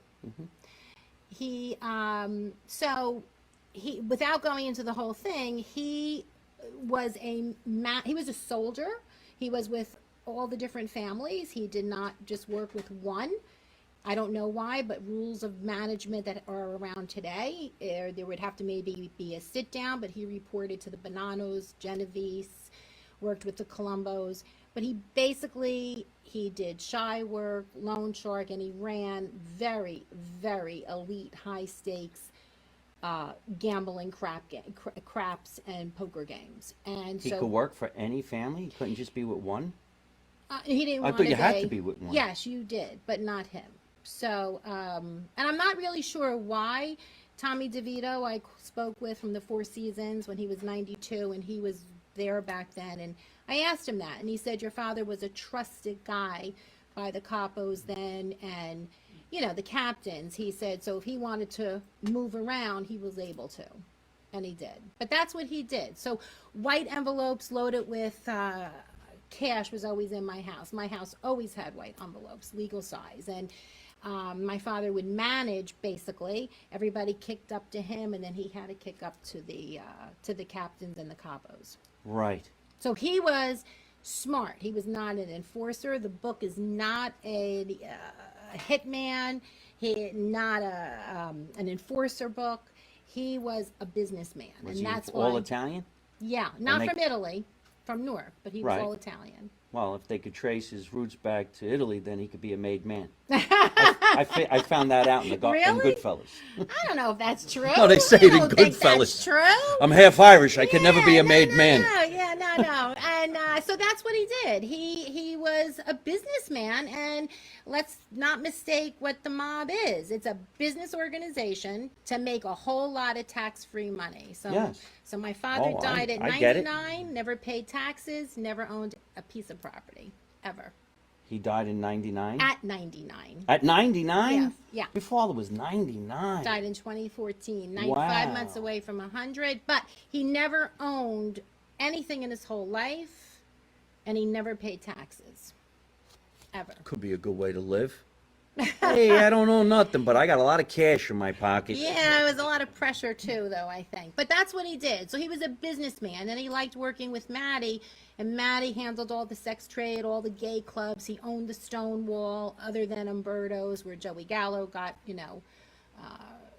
He without going into the whole thing, he was a soldier. He was with all the different families. He did not just work with one. I don't know why, but rules of management that are around today, there would have to maybe be a sit down, but he reported to the Bonanos, Genovese, worked with the Colombos, but he did shy work, loan shark, and he ran very, very elite, high stakes gambling craps and poker games. And He so could work for any family? He couldn't just be with one? he didn't I want thought you had be- to be with one. Yes, you did, but not him. So, and I'm not really sure why. Tommy DeVito, I spoke with from the Four Seasons when he was 92, and he was there back then. And I asked him that, and he said, your father was a trusted guy by the capos then, and, the captains. He said, so if he wanted to move around, he was able to. And he did. But that's what he did. So white envelopes loaded with cash was always in my house. My house always had white envelopes, legal size. And my father would manage, basically. Everybody kicked up to him, and then he had to kick up to the captains and the capos. Right. So he was smart. He was not an enforcer. The book is not a hitman. Not an enforcer book. He was a businessman, Was and he that's all why. Italian? Yeah, not from Italy, from Newark, but he was Right. all Italian. Well, if they could trace his roots back to Italy, then he could be a made man. I found that out in Really? Goodfellas. I don't know if that's true. No, they say I it in don't think Goodfellas. that's true. I'm half Irish. I could never be a no, made no, man. No, yeah, no. And so that's what he did. He was a businessman, and let's not mistake what the mob is. It's a business organization to make a whole lot of tax-free money. So, Yes. so my father Oh, died at I get it. 99, never paid taxes, never owned a piece of property, ever. He died in 99? At 99. At 99? Yes, yeah. Your father was 99. Died in 2014, 95 Wow. months away from 100, but he never owned anything in his whole life, and he never paid taxes, ever. Could be a good way to live. Hey, I don't know nothing, but I got a lot of cash in my pocket. Yeah, it was a lot of pressure too, though, I think. But that's what he did. So he was a businessman, and he liked working with Maddie, and Maddie handled all the sex trade, all the gay clubs. He owned the Stonewall, other than Umberto's, where Joey Gallo got,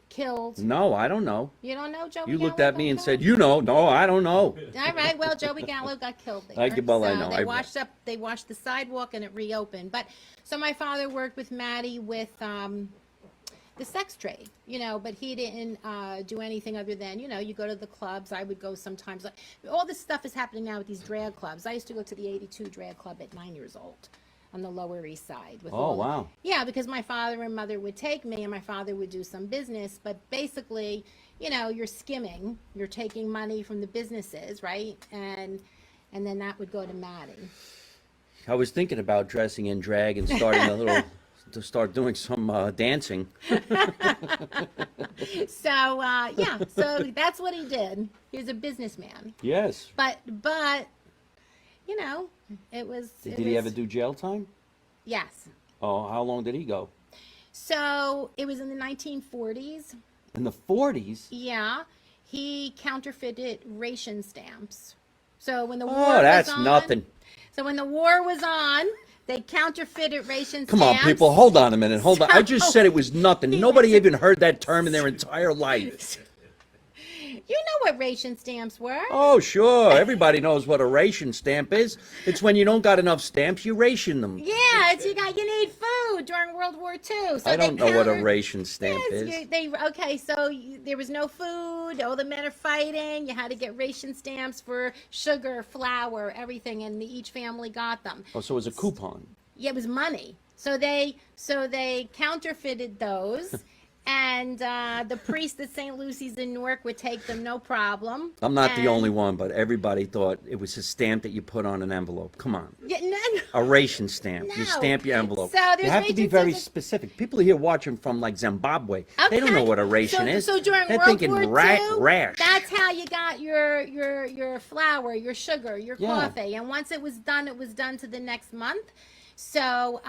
killed. No, I don't know. You don't know Joey You Gallo looked at got me and killed? said, no, I don't know. All right. Well, Joey Gallo got killed there. I know. They washed the sidewalk and it reopened. But so my father worked with Maddie with the sex trade, but he didn't do anything other than, you go to the clubs. I would go sometimes. All this stuff is happening now with these drag clubs. I used to go to the 82 drag club at 9 years old on the Lower East Side. Oh, wow. Yeah, because my father and mother would take me, and my father would do some business. But basically, you're skimming. You're taking money from the businesses, right? And then that would go to Maddie. I was thinking about dressing in drag and starting to start doing some dancing. So, so that's what he did. He was a businessman. Yes. But it was. Did he ever do jail time? Yes. Oh, how long did he go? So it was in the 1940s. In the 40s? Yeah, he counterfeited ration stamps. So when the war Oh, that's was on, nothing. So when the war was on, they counterfeited ration Come stamps. on, people, hold on a minute. Hold on. I just said it was nothing. He Nobody was- even heard that term in their entire life. You know what ration stamps were? Oh, sure. Everybody knows what a ration stamp is. It's when you don't got enough stamps, you ration them. Yeah, you need food during World War II. So I don't know what a counter- ration stamp Yes, is. there was no food. All the men are fighting. You had to get ration stamps for sugar, flour, everything, and each family got them. Oh, so it was a coupon. Yeah, it was money. So they counterfeited those, And the priest at St. Lucy's in Newark would take them, no problem. I'm not the And- only one, but everybody thought it was a stamp that you put on an envelope. Come on. Yeah, no, A ration stamp. You No. stamp your envelope. So there's You have to be rations very of the- specific. People here watching from like Zimbabwe, they don't know Okay. what a ration is. So during They're World thinking War II, rash. that's how you got your flour, your sugar, your Yeah. coffee. And once it was done to the next month. So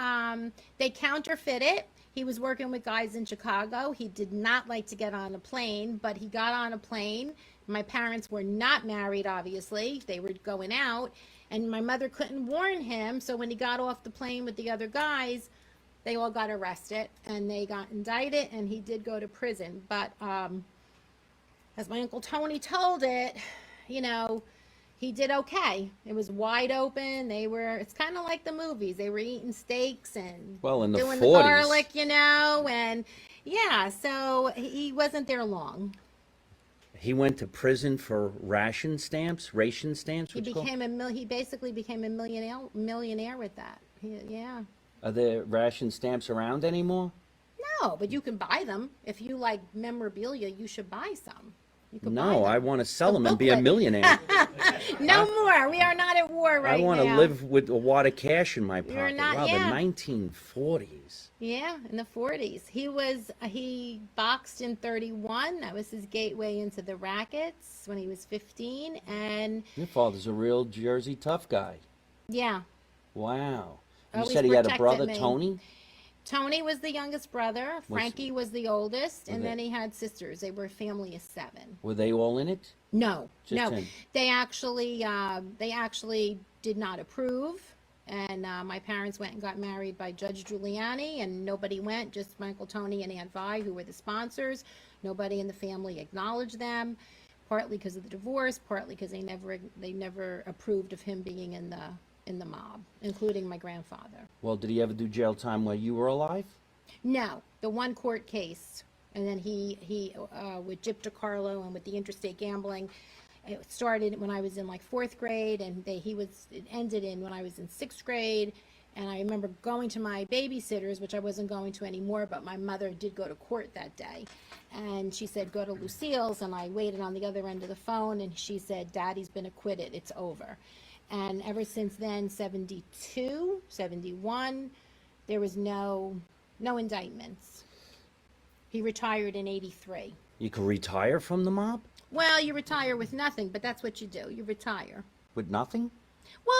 they counterfeit it. He was working with guys in Chicago. He did not like to get on a plane, but he got on a plane. My parents were not married, obviously. They were going out. And my mother couldn't warn him. So when he got off the plane with the other guys, they all got arrested and they got indicted, and he did go to prison. But as my Uncle Tony told it, you know, he did okay. It was wide open. It's kind of like the movies. They were eating steaks and Well, in the doing 40s. the garlic, you know, and yeah, so he wasn't there long. He went to prison for ration stamps, He basically became a millionaire with that. Yeah. Are there ration stamps around anymore? No, but you can buy them. If you like memorabilia, you should buy some. You can buy No, them. I want to sell A them and be a booklet. millionaire. No more. We are not at war right I want to now. live with a wad of cash in my pocket. You're not- Wow, yeah. the 1940s. Yeah, in the 40s. He boxed in 31. That was his gateway into the rackets when he was 15. And Your father's a real Jersey tough guy. yeah, Wow. You Always said he had a protected brother, me. Tony? Tony was the youngest brother. Frankie was the oldest, and they- then he had sisters. They were a family of 7. Were they all in it? No, Just no. him. They actually did not approve. And my parents went and got married by Judge Giuliani, and nobody went, just my Uncle Tony and Aunt Vi, who were the sponsors. Nobody in the family acknowledged them, partly because of the divorce, partly because they never approved of him being in the mob, including my grandfather. Well, did he ever do jail time while you were alive? No, the one court case, and then he with Jip DiCarlo and with the interstate gambling. It started when I was in like 4th grade, and it ended when I was in 6th grade. And I remember going to my babysitters, which I wasn't going to anymore, but my mother did go to court that day. And she said, go to Lucille's, and I waited on the other end of the phone, and she said, Daddy's been acquitted, it's over. And ever since then, 72, 71, there was no indictments. He retired in 83. You could retire from the mob? Well, you retire with nothing, but that's what you do. You retire. With nothing? Well,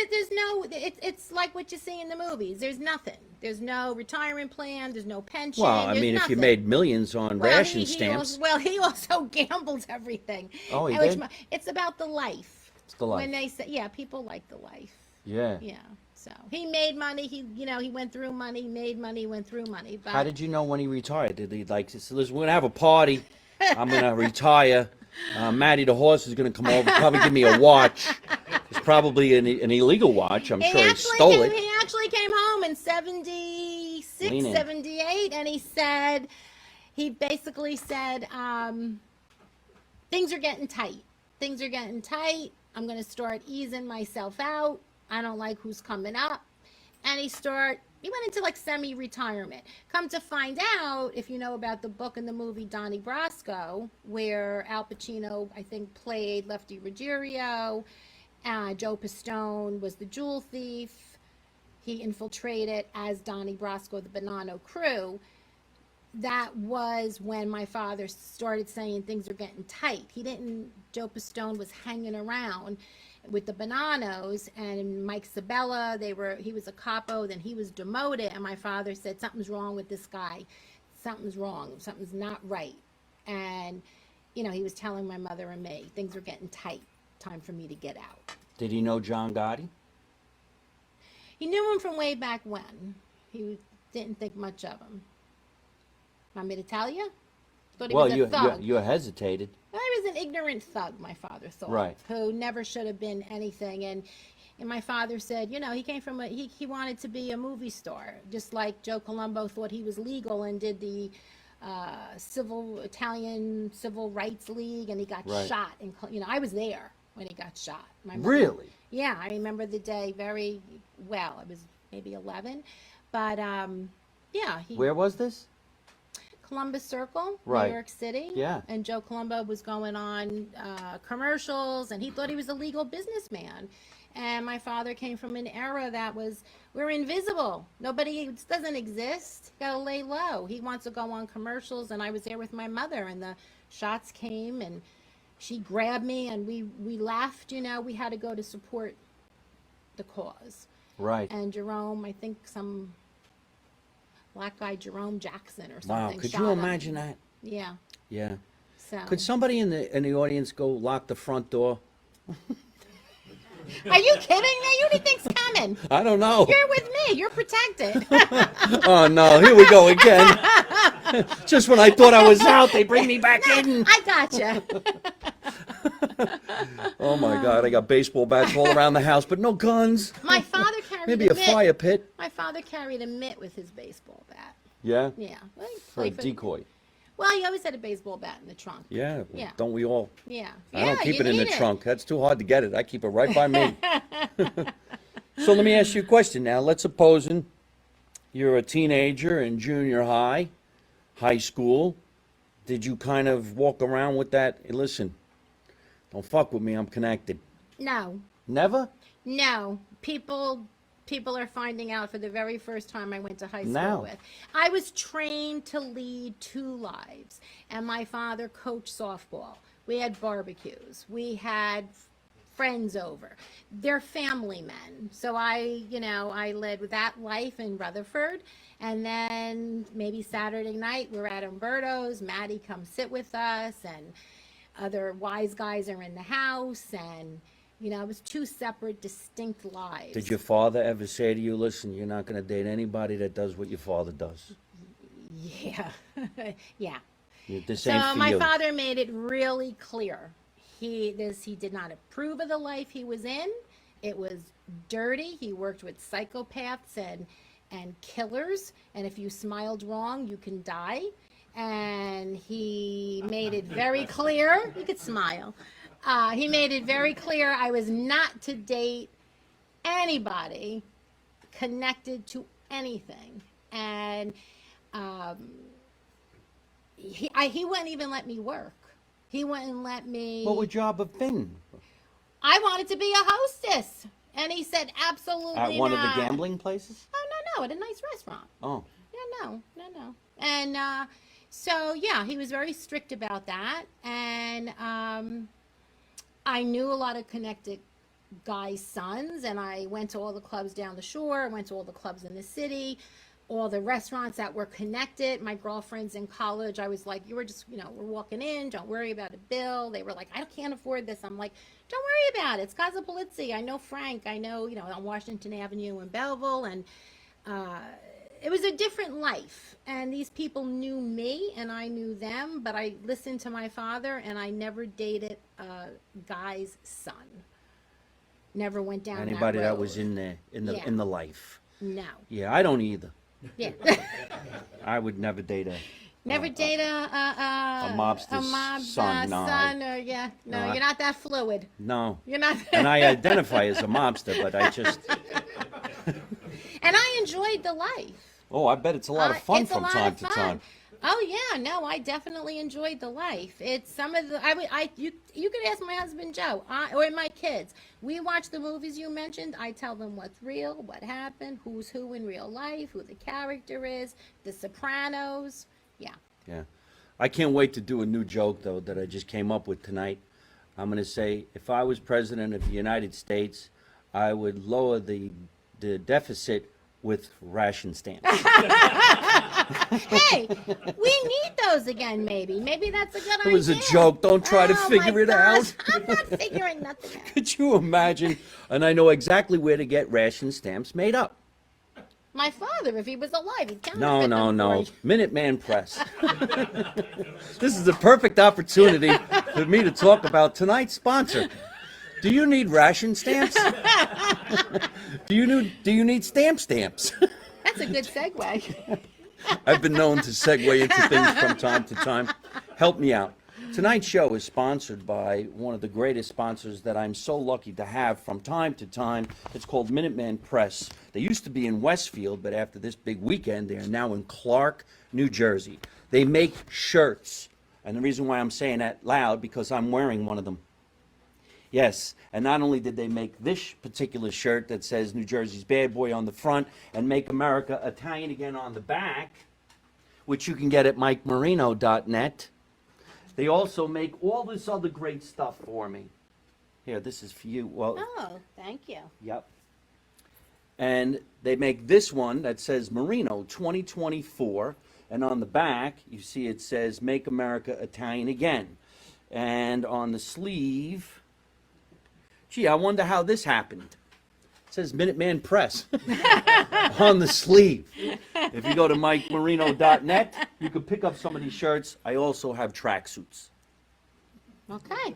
there's no, it's like what you see in the movies. There's nothing. There's no retirement plan. There's no pension. Well, I there's mean, if you nothing. made millions on Well, ration he stamps, he also gambled everything. Oh, he Which did? It's about the life. it's the life. When they say, yeah, people like the life. Yeah. Yeah. So he made money. He went through money, made money, went through money. But How did you know when he retired? Did he like say, listen, we're going to have a party. I'm going to retire. Maddie the horse is going to come over, probably give me a watch. It's probably an illegal watch. I'm sure he stole it. He actually came home in 76, Lean in. 78, and he basically said, things are getting tight. Things are getting tight. I'm going to start easing myself out. I don't like who's coming up. And he went into like semi-retirement. Come to find out, if you know about the book and the movie Donnie Brasco, where Al Pacino, I think, played Lefty Ruggiero, Joe Pistone was the jewel thief. He infiltrated as Donnie Brasco, the Bonanno crew. That was when my father started saying things are getting tight. Joe Pistone was hanging around with the Bonannos, and Mike Sabella, he was a capo, then he was demoted, and my father said, something's wrong with this guy. Something's wrong. Something's not right. And, he was telling my mother and me, things are getting tight. Time for me to get out. Did he know John Gotti? He knew him from way back when. He didn't think much of him. Want me to tell you? Thought he was a thug. you hesitated. I was an ignorant thug, my father thought, Right. who never should have been anything. And my father said, he came from he wanted to be a movie star, just like Joe Colombo thought he was legal and did the Italian Civil Rights League, and he got Right. shot. And I was there when he got shot. My mother- Really? Yeah, I remember the day very well. I was maybe 11, but yeah, Where was this? Columbus Circle, Right. New York City. Yeah. And Joe Colombo was going on commercials, and he thought he was a legal businessman. And my father came from an era that was, we're invisible. Nobody, it doesn't exist. Gotta lay low. He wants to go on commercials, and I was there with my mother, and the shots came, and she grabbed me, and we laughed. You know, we had to go to support the cause. Right. And Jerome, I think some black guy, Jerome Jackson or Wow. something. Could shot you him. imagine that? Yeah. Yeah. So. Could somebody in the audience go lock the front door? Are you kidding me? Who do you think's coming? I don't know. You're with me. You're protected. Oh no, here we go again. Just when I thought I was out, they bring me back in. I gotcha. Oh my God, I got baseball bats all around the house, but no guns. My father carried Maybe a a mitt. fire pit. My father carried a mitt with his baseball bat. Yeah? Yeah. Well, he For a played decoy. Well, he always had a baseball bat in the trunk. Yeah. Yeah. Don't we all? Yeah. I don't keep you it in the need trunk. That's too hard to get it. I keep it right by me. So let me ask you a question now. Let's supposing you're a teenager in junior high, high school. Did you kind of walk around with that? Hey, listen, don't fuck with me. I'm connected. No. Never? No. People are finding out for the very first time I went to high school Now. with. I was trained to lead two lives, and my father coached softball. We had barbecues. We had friends over. They're family men. So I led with that life in Rutherford. And then maybe Saturday night we're at Umberto's. Maddie comes sit with us, and other wise guys are in the house, and it was two separate, distinct lives. Did your father ever say to you, listen, you're not going to date anybody that does what your father does? Yeah. Yeah. This So ain't for my you. father made it really clear. He did not approve of the life he was in. It was dirty. He worked with psychopaths and killers. And if you smiled wrong, you can die. And he made it very clear. You could smile. He made it very clear I was not to date anybody connected to anything. And he wouldn't even let me work. He wouldn't let me. What would your job have been? I wanted to be a hostess. And he said, absolutely At one of not. the gambling places? Oh, no, at a nice restaurant. Oh. Yeah, no. And so, yeah, he was very strict about that. And I knew a lot of connected guys' sons, and I went to all the clubs down the shore, I went to all the clubs in the city, all the restaurants that were connected. My girlfriends in college, I was like, you were just, we're walking in, don't worry about a bill. They were like, I can't afford this. I'm like, don't worry about it. It's Casa Polizzi. I know Frank. I know, on Washington Avenue in Belleville. And it was a different life. And these people knew me and I knew them, but I listened to my father, and I never dated a guy's son. Never went down Anybody that road. that was in the life. No. Yeah, I don't either. Yeah. I would never date a Never date a mobster's son. No, son, or no, you're not that fluid. no. You're not. And I identify as a mobster, but I just. And I enjoyed the life. Oh, I bet it's a lot of fun It's a from lot time of to fun. time. Oh yeah, no, I definitely enjoyed the life. It's some of the you could ask my husband Joe or my kids. We watch the movies you mentioned. I tell them what's real, what happened, who's who in real life, who the character is, The Sopranos. Yeah. Yeah. I can't wait to do a new joke, though, that I just came up with tonight. I'm going to say, if I was president of the United States, I would lower the deficit with ration stamps. Hey, we need those again, maybe. Maybe that's a good idea. It was a joke. Don't try to Oh, figure my it gosh. out. I'm not figuring nothing out. Could you imagine? And I know exactly where to get ration stamps made up. My father, if he was alive, he'd counterfeit No. them for you. Minutemen Press. This is the perfect opportunity for me to talk about tonight's sponsor. Do you need ration stamps? Do you need stamps? That's a good segue. I've been known to segue into things from time to time. Help me out. Tonight's show is sponsored by one of the greatest sponsors that I'm so lucky to have from time to time. It's called Minutemen Press. They used to be in Westfield, but after this big weekend, they are now in Clark, New Jersey. They make shirts, and the reason why I'm saying that loud, because I'm wearing one of them. Yes, and not only did they make this particular shirt that says New Jersey's Bad Boy on the front and Make America Italian Again on the back, which you can get at MikeMarino.net. They also make all this other great stuff for me. Here, this is for you. Well, Oh, thank you. yep. And they make this one that says Marino 2024, and on the back, you see it says Make America Italian Again. And on the sleeve, gee, I wonder how this happened. It says Minuteman Press on the sleeve. If you go to MikeMarino.net, you can pick up some of these shirts. I also have tracksuits. Okay.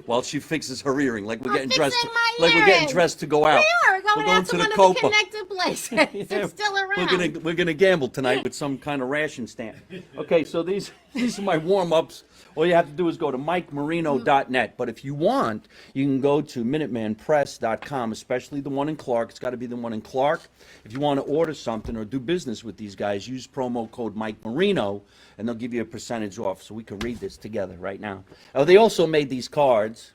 While she fixes her earring, like we're I'm getting dressed, fixing my like we're getting earring. dressed to go out. We are going out to one of the Copa. connected places. It's still around. We're gonna gamble tonight with some kind of ration stamp. Okay, so these are my warm-ups. All you have to do is go to MikeMarino.net. But if you want, you can go to MinutemenPress.com, especially the one in Clark. It's got to be the one in Clark. If you want to order something or do business with these guys, use promo code MikeMarino, and they'll give you a percentage off. So we can read this together right now. Oh, they also made these cards.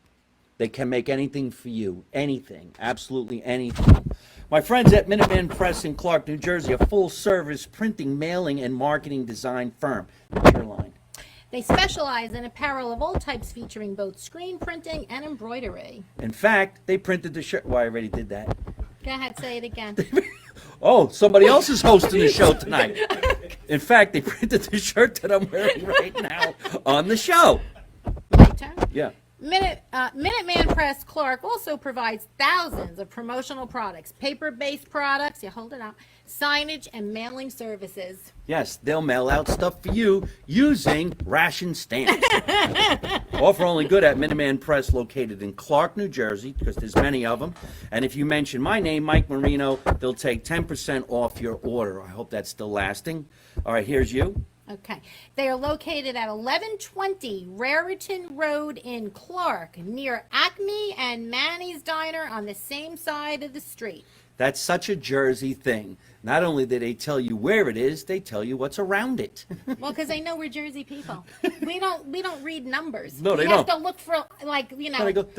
They can make anything for you. Anything. Absolutely anything. My friends at Minutemen Press in Clark, New Jersey, a full-service printing, mailing, and marketing design firm. What's your line? They specialize in apparel of all types featuring both screen printing and embroidery. In fact, they printed the shirt. Well, I already did that. Go ahead, say it again. Oh, somebody else is hosting the show tonight. In fact, they printed the shirt that I'm wearing right now on the show. My turn. Yeah. Minuteman Press Clark also provides thousands of promotional products, paper-based products, you hold it out, signage, and mailing services. Yes, they'll mail out stuff for you using ration stamps. Offer only good at Minuteman Press, located in Clark, New Jersey, because there's many of them. And if you mention my name, Mike Marino, they'll take 10% off your order. I hope that's still lasting. All right, here's you. Okay. They are located at 1120 Raritan Road in Clark, near Acme and Manny's Diner on the same side of the street. That's such a Jersey thing. Not only do they tell you where it is, they tell you what's around it. Well, because they know we're Jersey people. We don't read numbers. No, they we don't. have to look for, like, They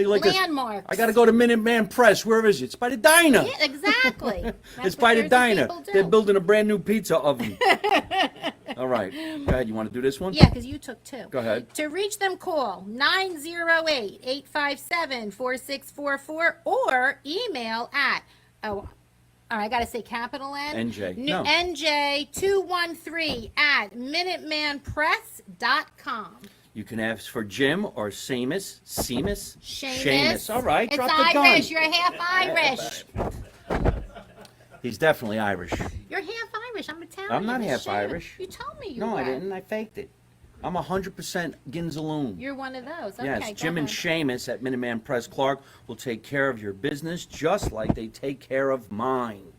like this. landmarks. I got to go to Minuteman Press. Where is it? It's by the diner. Yeah, exactly. That's It's what by the Jersey diner. people do. They're building a brand new pizza oven. All right. Go ahead. You want to do this one? Yeah, because you took two. Go ahead. To reach them, call 908-857-4644 or email at, all right, I got to say capital N. NJ. No. NJ213 at MinutemanPress.com. You can ask for Jim or Seamus. Seamus. All right. It's Drop the Irish. gun. You're half Irish. He's definitely Irish. You're half Irish. I'm Italian. I'm not You half should. Irish. You told me you No, were. I didn't. I faked it. I'm 100% Ginzaloon. You're one of those. Okay, Yes, go Jim and ahead. Seamus at Minuteman Press Clark will take care of your business just like they take care of mine.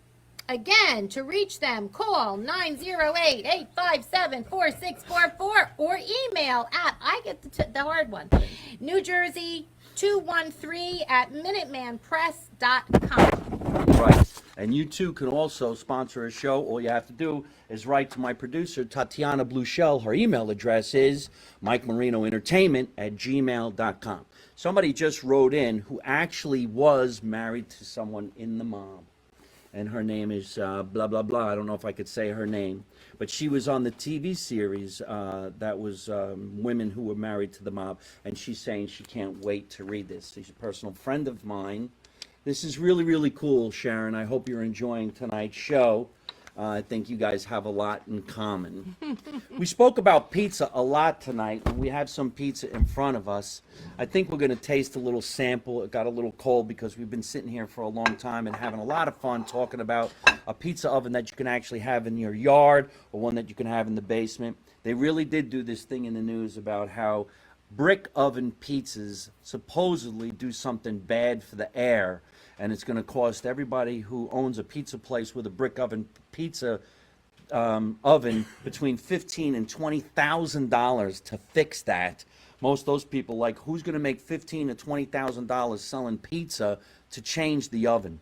Again, to reach them, call 908-857-4644 or email at, I get the hard one, New Jersey 213 at MinutemanPress.com. Right. And you too can also sponsor a show. All you have to do is write to my producer, Tatiana Blueshell. Her email address is MikeMarinoEntertainment@gmail.com. Somebody just wrote in who actually was married to someone in the mob. And her name is blah, blah, blah. I don't know if I could say her name. But she was on the TV series that was women who were married to the mob. And she's saying she can't wait to read this. She's a personal friend of mine. This is really, really cool, Sharon. I hope you're enjoying tonight's show. I think you guys have a lot in common. We spoke about pizza a lot tonight, and we have some pizza in front of us. I think we're going to taste a little sample. It got a little cold because we've been sitting here for a long time and having a lot of fun talking about a pizza oven that you can actually have in your yard or one that you can have in the basement. They really did do this thing in the news about how brick oven pizzas supposedly do something bad for the air, and it's going to cost everybody who owns a pizza place with a brick oven pizza oven between $15,000 and $20,000 to fix that. Most of those people, like, who's going to make $15,000 to $20,000 selling pizza to change the oven?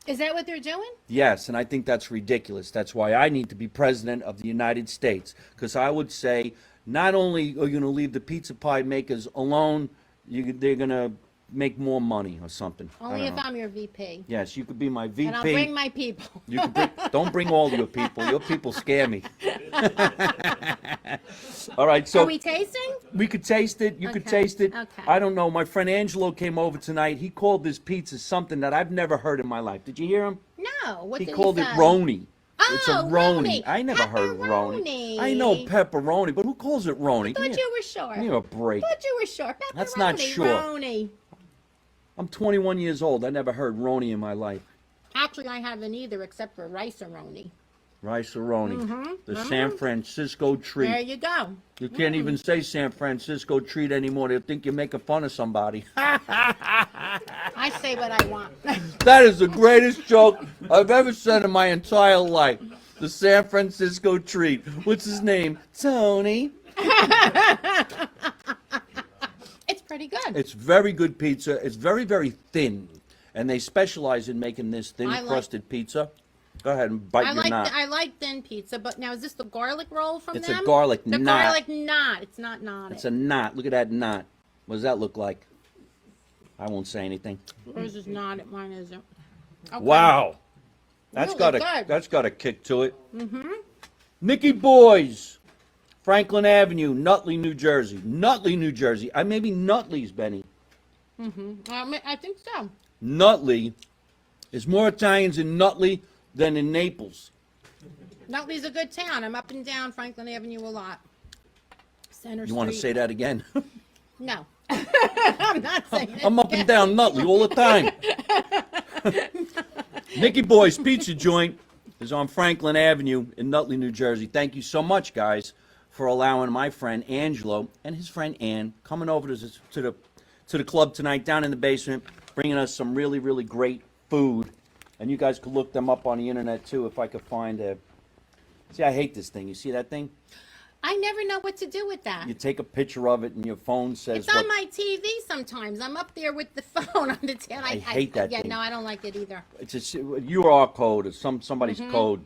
Is that what they're doing? Yes, and I think that's ridiculous. That's why I need to be president of the United States, because I would say not only are you going to leave the pizza pie makers alone, they're going to make more money or something. Only if I'm your VP. Yes, you could be my VP. And I'll bring my people. You could don't bring all your people. Your people scare me. All right, so Are we tasting? we could taste it. You could Okay, taste it. okay. I don't know. My friend Angelo came over tonight. He called this pizza something that I've never heard in my life. Did you hear him? No. What He did called he it say? Roni. It's a Oh, Roni. Roni. I never heard Roni. Pepperoni. I know pepperoni, but who calls it Roni? Thought you were sure. Give me a break. Thought you were sure. Pepperoni. That's not sure. Roni. I'm 21 years old. I never heard Roni in my life. Actually, I haven't either, except for rice-a-roni. Rice-a-roni. The San Francisco treat. There you go. You can't even say San Francisco treat anymore. They'll think you're making fun of somebody. I say what I want. That is the greatest joke I've ever said in my entire life. The San Francisco treat. What's his name? Tony. It's pretty good. It's very good pizza. It's very, very thin. And they specialize in making this thin I like- crusted pizza. Go ahead and bite your knot. I like thin pizza, but now is this the garlic roll from It's them? a garlic the knot. garlic knot. It's not knotted. It's a knot. Look at that knot. What does that look like? I won't say anything. Yours is knotted. Mine isn't. Okay. Wow. That's Really got a good. that's got a kick to it. Mm-hmm. Nicky Boys, Franklin Avenue, Nutley, New Jersey. Nutley, New Jersey. Maybe Nutley's, Benny. I think so. Nutley. There's more Italians in Nutley than in Naples. Nutley's a good town. I'm up and down Franklin Avenue a lot. Center You Street. want to say that again? No. I'm not saying it. I'm up and down Nutley all the time. Nicky Boy's Pizza Joint is on Franklin Avenue in Nutley, New Jersey. Thank you so much, guys, for allowing my friend Angelo and his friend Ann coming over to the club tonight down in the basement, bringing us some really, really great food. And you guys could look them up on the internet, too, if I could find a... See, I hate this thing. You see that thing? I never know what to do with that. You take a picture of it and your phone says... It's on my TV sometimes. I'm up there with the phone on the TV. I hate that Yeah, thing. no, I don't like it either. It's a QR code or somebody's code.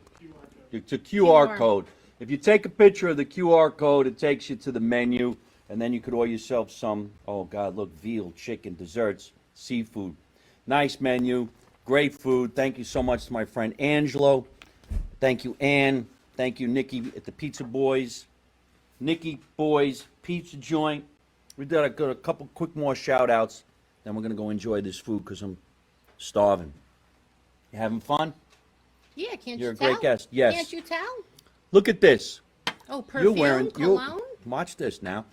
It's a QR code. If you take a picture of the QR code, it takes you to the menu, and then you could order yourself some, oh God, look, veal, chicken, desserts, seafood. Nice menu, great food. Thank you so much to my friend Angelo. Thank you, Ann. Thank you, Nikki at the Pizza Boys. Nicky Boys Pizza Joint. We got a couple quick more shout outs. Then we're going to go enjoy this food because I'm starving. You having fun? Yeah, can't You're you a tell? great guest. Yes. Can't you tell? Look at this. Oh, perfume, cologne? Watch this now.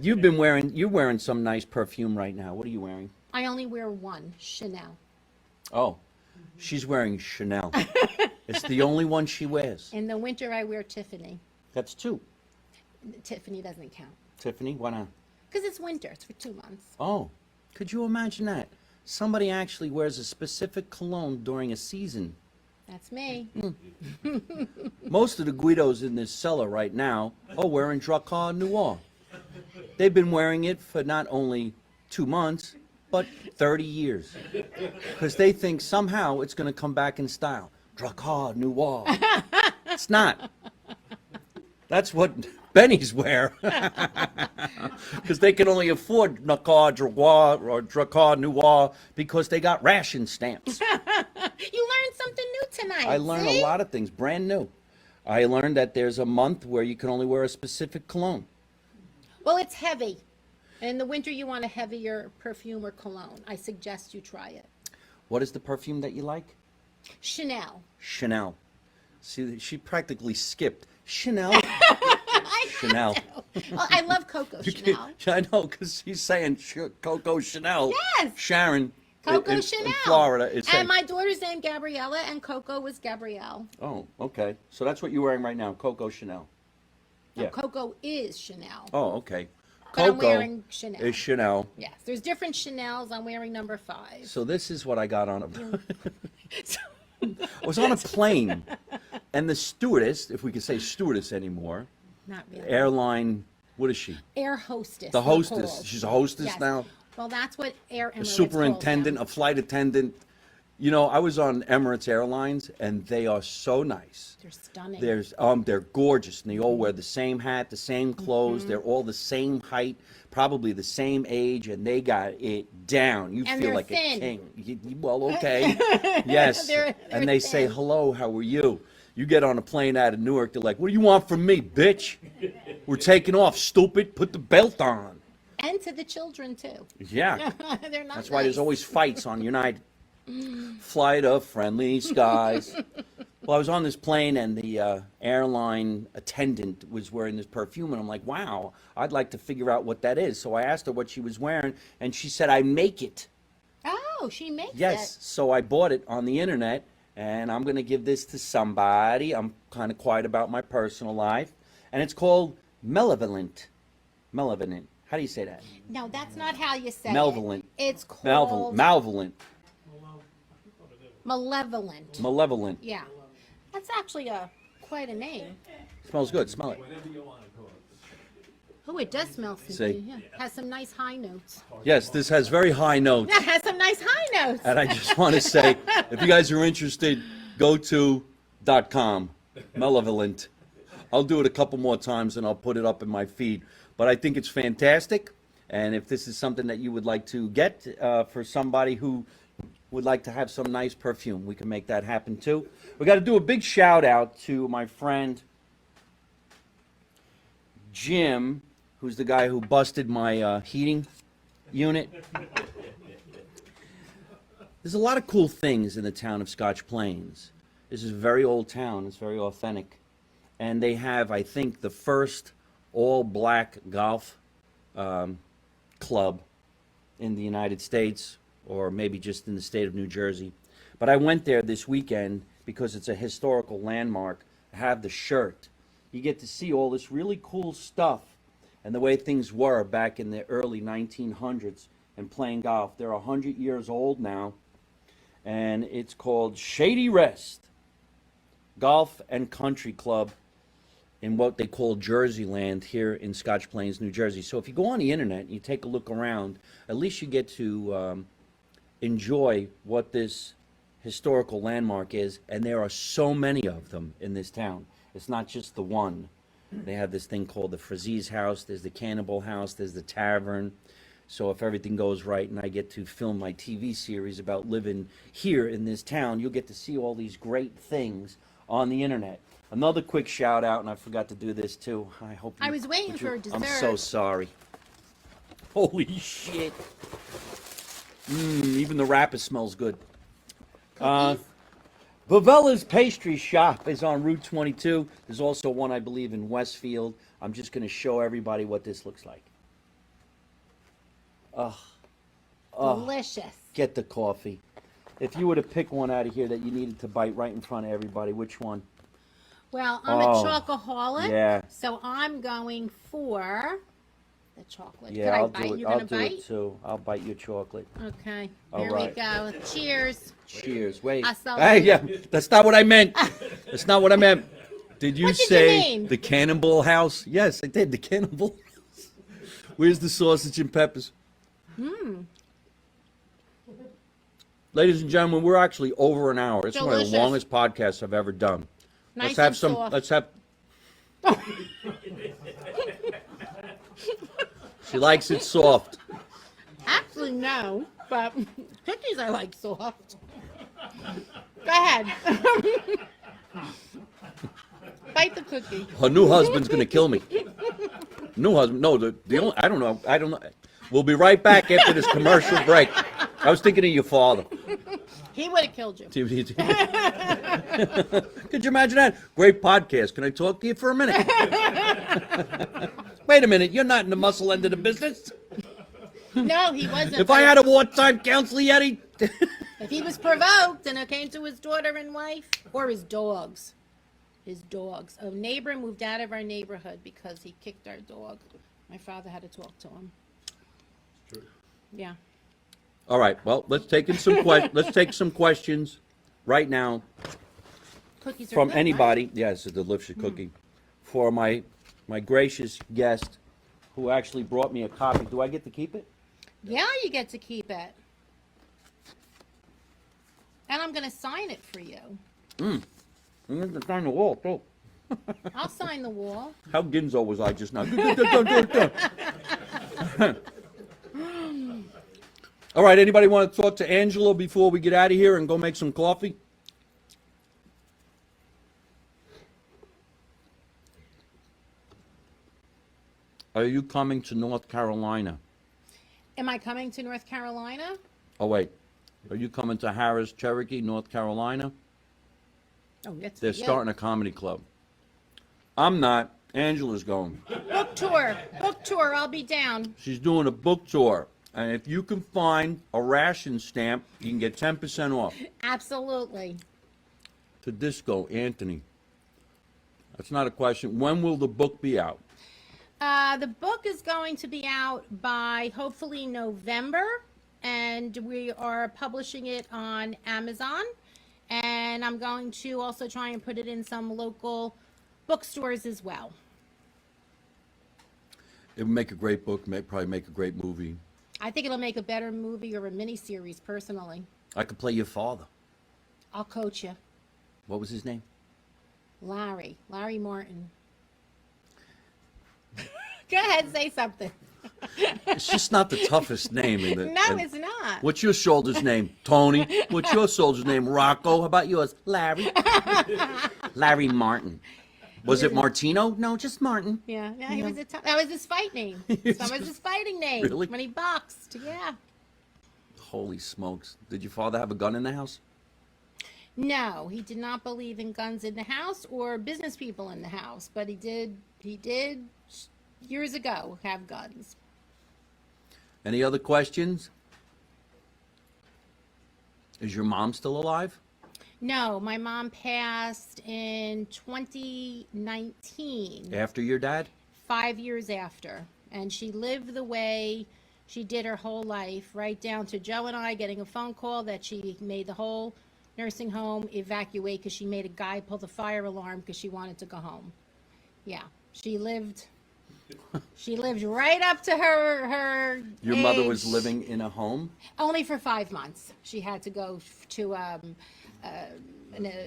You're wearing some nice perfume right now. What are you wearing? I only wear one, Chanel. Oh, she's wearing Chanel. It's the only one she wears. In the winter, I wear Tiffany. That's two. Tiffany doesn't count. Tiffany, why not? Because it's winter. It's for 2 months. Oh, could you imagine that? Somebody actually wears a specific cologne during a season. That's me. Most of the Guidos in this cellar right now are wearing Dracar Noir. They've been wearing it for not only 2 months, but 30 years. Because they think somehow it's going to come back in style. Dracar Noir. It's not. That's what Benny's wear. Because they can only afford Dracar Noir because they got ration stamps. You learned something new tonight. I learned see? a lot of things, brand new. I learned that there's a month where you can only wear a specific cologne. Well, it's heavy. In the winter, you want a heavier perfume or cologne. I suggest you try it. What is the perfume that you like? Chanel. Chanel. See, she practically skipped. Chanel. I Chanel. Oh, I love Coco Chanel. I know, because she's saying Coco Chanel. Yes. Sharon. Coco in Chanel. In Florida. Is saying, And my daughter's named Gabriella, and Coco was Gabrielle. oh, okay. So that's what you're wearing right now, Coco Chanel. No, Yeah. Coco is Chanel. Oh, okay. But I'm Coco wearing Chanel. is Chanel. Yes, there's different Chanels. I'm wearing number 5. So this is what I got on a... I was on a plane And the stewardess, if we can say stewardess anymore, Not really. airline, what is she? Air hostess. The they're hostess. called. She's a hostess Yes. now? Well, that's what Air Emirates A calls superintendent, them. a flight attendant. You know, I was on Emirates Airlines, and they are so nice. They're stunning. They're gorgeous, and they all wear the same hat, the same clothes. Mm-hmm. They're all the same height, probably the same age, and they got it down. You And feel they're like thin. a king. Well, okay, yes. They're And they say, thin. "Hello, how are you?" You get on a plane out of Newark, they're like, "What do you want from me, bitch? We're taking off, stupid. Put the belt on." And to the children, too. Yeah, They're not that's why there's nice. always fights on United. Flight of friendly skies. Well, I was on this plane, and the airline attendant was wearing this perfume, and I'm like, wow, I'd like to figure out what that is. So I asked her what she was wearing, and she said, I make it. Oh, she makes Yes, so I bought it on the internet, and I'm going to give this to somebody. I'm kind of quiet about my personal life, and it's called Malevolent. Malevolent. How do you say that? it. No, that's not how you say Malevolent. it. It's called Malevolent. malevolent. Malevolent. Yeah. That's actually quite a name. Smells good. Smell it. Oh, it does smell See? sweet. Yeah. Has some nice high notes. Yes, this has very high notes. That has some nice high notes. And I just want to say, if you guys are interested, go to .com, Malevolent. I'll do it a couple more times and I'll put it up in my feed. But I think it's fantastic. And if this is something that you would like to get for somebody who would like to have some nice perfume, we can make that happen too. We got to do a big shout out to my friend Jim, who's the guy who busted my heating unit. There's a lot of cool things in the town of Scotch Plains. This is a very old town. It's very authentic. And they have, I think, the first all-black golf club in the United States, or maybe just in the state of New Jersey. But I went there this weekend because it's a historical landmark. I have the shirt. You get to see all this really cool stuff and the way things were back in the early 1900s and playing golf. They're 100 years old now, and it's called Shady Rest Golf and Country Club in what they call Jersey Land here in Scotch Plains, New Jersey. So if you go on the internet and you take a look around, at least you get to enjoy what this historical landmark is, and there are so many of them in this town. It's not just the one. They have this thing called the Frazie's House, there's the Cannibal House, there's the Tavern. So if everything goes right and I get to film my TV series about living here in this town, you'll get to see all these great things on the internet. Another quick shout out, and I forgot to do this too. I hope I was waiting for I'm dessert. so sorry. Holy shit. Even the wrapper smells good. Cookies? Vivella's Pastry Shop is on Route 22. There's also one, I believe, in Westfield. I'm just going to show everybody what this looks like. Delicious. Get the coffee. If you were to pick one out of here that you needed to bite right in front of everybody, which one? Well, I'm a Oh, chocoholic. yeah. So I'm going for the chocolate. Yeah, Could I I'll bite? do it. You're I'll gonna do bite? it too. I'll bite your chocolate. Okay. All Here right. we go. Cheers. Cheers. Wait. I saw Hey, it. yeah. That's not what I meant. That's not what I meant. Did you What did you say mean? the Cannibal House? Yes, I did. The Cannibal House. Where's the sausage and peppers? Ladies and gentlemen, we're actually over an hour. It's one of Delicious. the longest podcasts I've ever done. Nice let's have and some. soft. Let's have. She likes it soft. Actually, no, but cookies I like soft. Go ahead. Bite the cookie. Her new husband's gonna kill me. New husband? No, the only. I don't know. I don't know. We'll be right back after this commercial break. I was thinking of your father. He would have killed you. Could you imagine that? Great podcast. Can I talk to you for a minute? Wait a minute. You're not in the muscle end of the business. No, he wasn't. If I had a wartime counselor, Yeti. If he was provoked and it came to his daughter and wife, or his dogs. His dogs. A neighbor moved out of our neighborhood because he kicked our dog. My father had to talk to him. Yeah. All right. Well, let's take some questions right now. Cookies are from good, right? anybody. Yes, a delicious cookie. For my gracious guest who actually brought me a copy. Do I get to keep it? Yeah, you get to keep it. And I'm going to sign it for you. I'm going to sign the wall, too. I'll sign the wall. How Ginzo was I just now? All right, anybody want to talk to Angela before we get out of here and go make some coffee? Are you coming to North Carolina? Am I coming to North Carolina? Oh, wait. Are you coming to Harris, Cherokee, North Carolina? Oh, that's They're starting a comedy club. I'm not. Angela's going. Book tour. Book tour. I'll be down. She's doing a book tour. And if you can find a ration stamp, you can get 10% off. Absolutely. To Disco, Anthony. That's not a question. When will the book be out? The book is going to be out by hopefully November, and we are publishing it on Amazon. And I'm going to also try and put it in some local bookstores as well. It would make a great book, probably make a great movie. I think it'll make a better movie or a miniseries, personally. I could play your father. I'll coach you. What was his name? Larry Martin. Go ahead, say something. It's just not the toughest name. No, it's not. What's your soldier's name? Tony. What's your soldier's name? Rocco. How about yours? Larry. Larry Martin. Was it Martino? No, just Martin. Yeah, he was that was his fight name. That was his fighting name. Really? When he boxed, yeah. Holy smokes. Did your father have a gun in the house? No, he did not believe in guns in the house or business people in the house, but he did years ago have guns. Any other questions? Is your mom still alive? No, my mom passed in 2019. After your dad? 5 years after. And she lived the way she did her whole life, right down to Joe and I getting a phone call that she made the whole nursing home evacuate because she made a guy pull the fire alarm because she wanted to go home. Yeah, she lived right up to her Your age. mother was living in a home? Only for 5 months. She had to go to an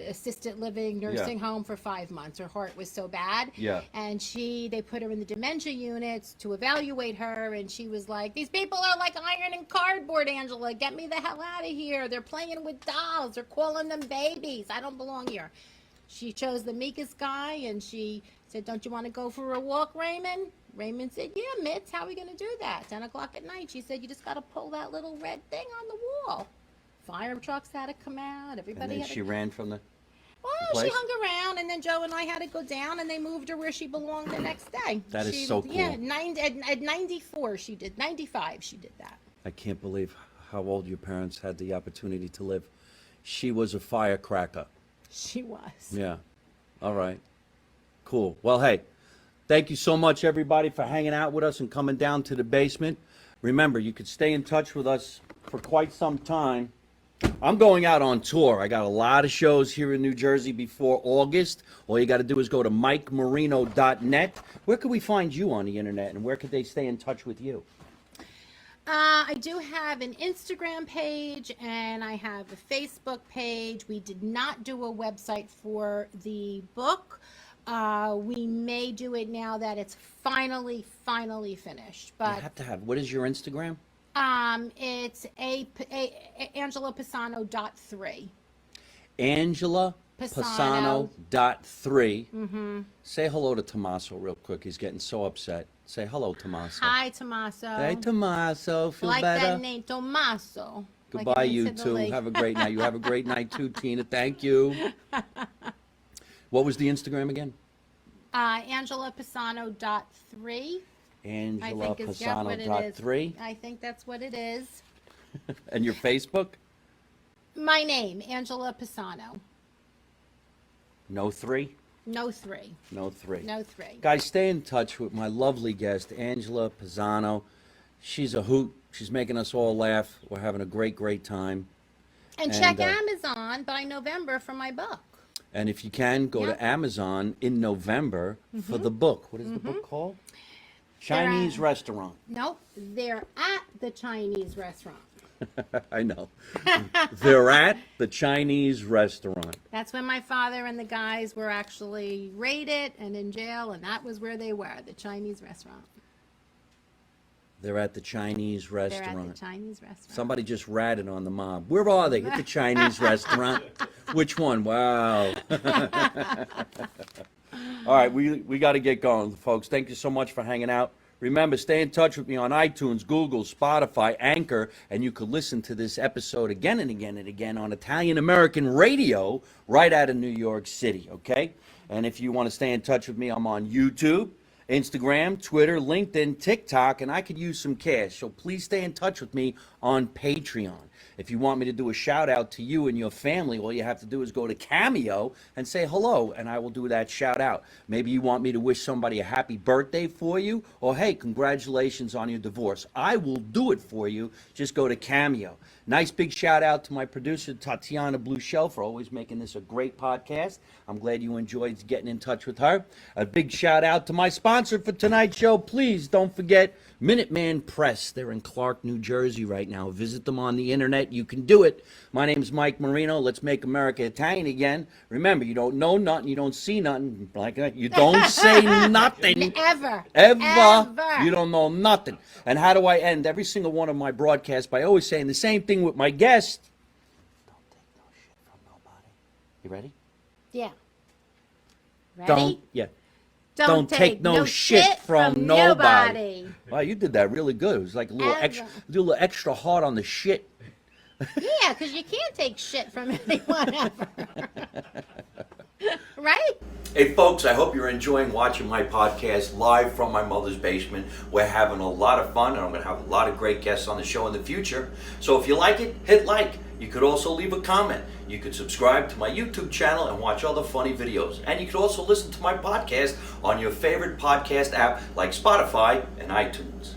assisted living nursing home for 5 months. Her heart was so bad. Yeah. And they put her in the dementia units to evaluate her, and she was like, these people are like iron and cardboard, Angela. Get me the hell out of here. They're playing with dolls. They're calling them babies. I don't belong here. She chose the meekest guy, and she said, don't you want to go for a walk, Raymond? Raymond said, yeah, Mitz, how are we going to do that? 10 o'clock at night. She said, you just got to pull that little red thing on the wall. Fire trucks had to come out. Everybody And then had she to... ran from the Well, place? she hung around, and then Joe and I had to go down, and they moved her where she belonged the next day. That is so cool. Yeah, at 94 she did. 95 she did that. I can't believe how old your parents had the opportunity to live. She was a firecracker. She was. Yeah. All right. Cool. Well, hey, thank you so much, everybody, for hanging out with us and coming down to the basement. Remember, you could stay in touch with us for quite some time. I'm going out on tour. I got a lot of shows here in New Jersey before August. All you got to do is go to MikeMarino.net. Where could we find you on the internet, and where could they stay in touch with you? I do have an Instagram page, and I have a Facebook page. We did not do a website for the book. We may do it now that it's finally finished. But You have to have. What is your Instagram? it's Angela Paisano.3. Angela Paisano. Paisano.3. Mm-hmm. Say hello to Tommaso real quick. He's getting so upset. Say hello, Tommaso. Hi, Tommaso. Hey, Tommaso. Feel Like better? that name, Tommaso. Goodbye, Like it you means two. Italy. Have a great night. You have a great night too, Tina. Thank you. What was the Instagram again? Angela Paisano.3. Angela what it is. Paisano.3. I think that's what it is. And your Facebook? My name, Angela Paisano. No 3? No 3. No 3. No 3. Guys, stay in touch with my lovely guest, Angela Paisano. She's a hoot. She's making us all laugh. We're having a great time. And check Amazon by November for my book. And if you can, go to Amazon in November for the book. What is the book called? Chinese Restaurant. Nope, they're at the Chinese restaurant. I know. They're at the Chinese restaurant. That's when my father and the guys were actually raided and in jail, and that was where they were, the Chinese restaurant. They're at the Chinese They're restaurant. at the Chinese restaurant. Somebody just ratted on the mob. Where are they? At the Chinese restaurant. Which one? Wow. All right, we got to get going, folks. Thank you so much for hanging out. Remember, stay in touch with me on iTunes, Google, Spotify, Anchor, and you could listen to this episode again and again and again on Italian American radio right out of New York City, okay? And if you want to stay in touch with me, I'm on YouTube, Instagram, Twitter, LinkedIn, TikTok, and I could use some cash. So please stay in touch with me on Patreon. If you want me to do a shout out to you and your family, all you have to do is go to Cameo and say hello, and I will do that shout out. Maybe you want me to wish somebody a happy birthday for you, or hey, congratulations on your divorce. I will do it for you. Just go to Cameo. Nice big shout out to my producer, Tatiana Blue Shell, for always making this a great podcast. I'm glad you enjoyed getting in touch with her. A big shout out to my sponsor for tonight's show. Please don't forget Minutemen Press. They're in Clark, New Jersey right now. Visit them on the internet. You can do it. My name is Mike Marino. Let's make America Italian again. Remember, you don't know nothing. You don't see nothing. Like that. You don't say nothing. Ever. You don't know nothing. And how do I end every single one of my broadcasts? By always saying the same thing with my guest. Don't take no shit from nobody. You ready? Yeah. Ready? Don't take no shit from nobody. Wow, you did that really good. It was like a little extra hard on the shit. Yeah, because you can't take shit from anyone ever. Right? Hey folks, I hope you're enjoying watching my podcast live from my mother's basement. We're having a lot of fun, and I'm going to have a lot of great guests on the show in the future. So if you like it, hit like. You could also leave a comment. You could subscribe to my YouTube channel and watch other funny videos. And you could also listen to my podcast on your favorite podcast app like Spotify and iTunes.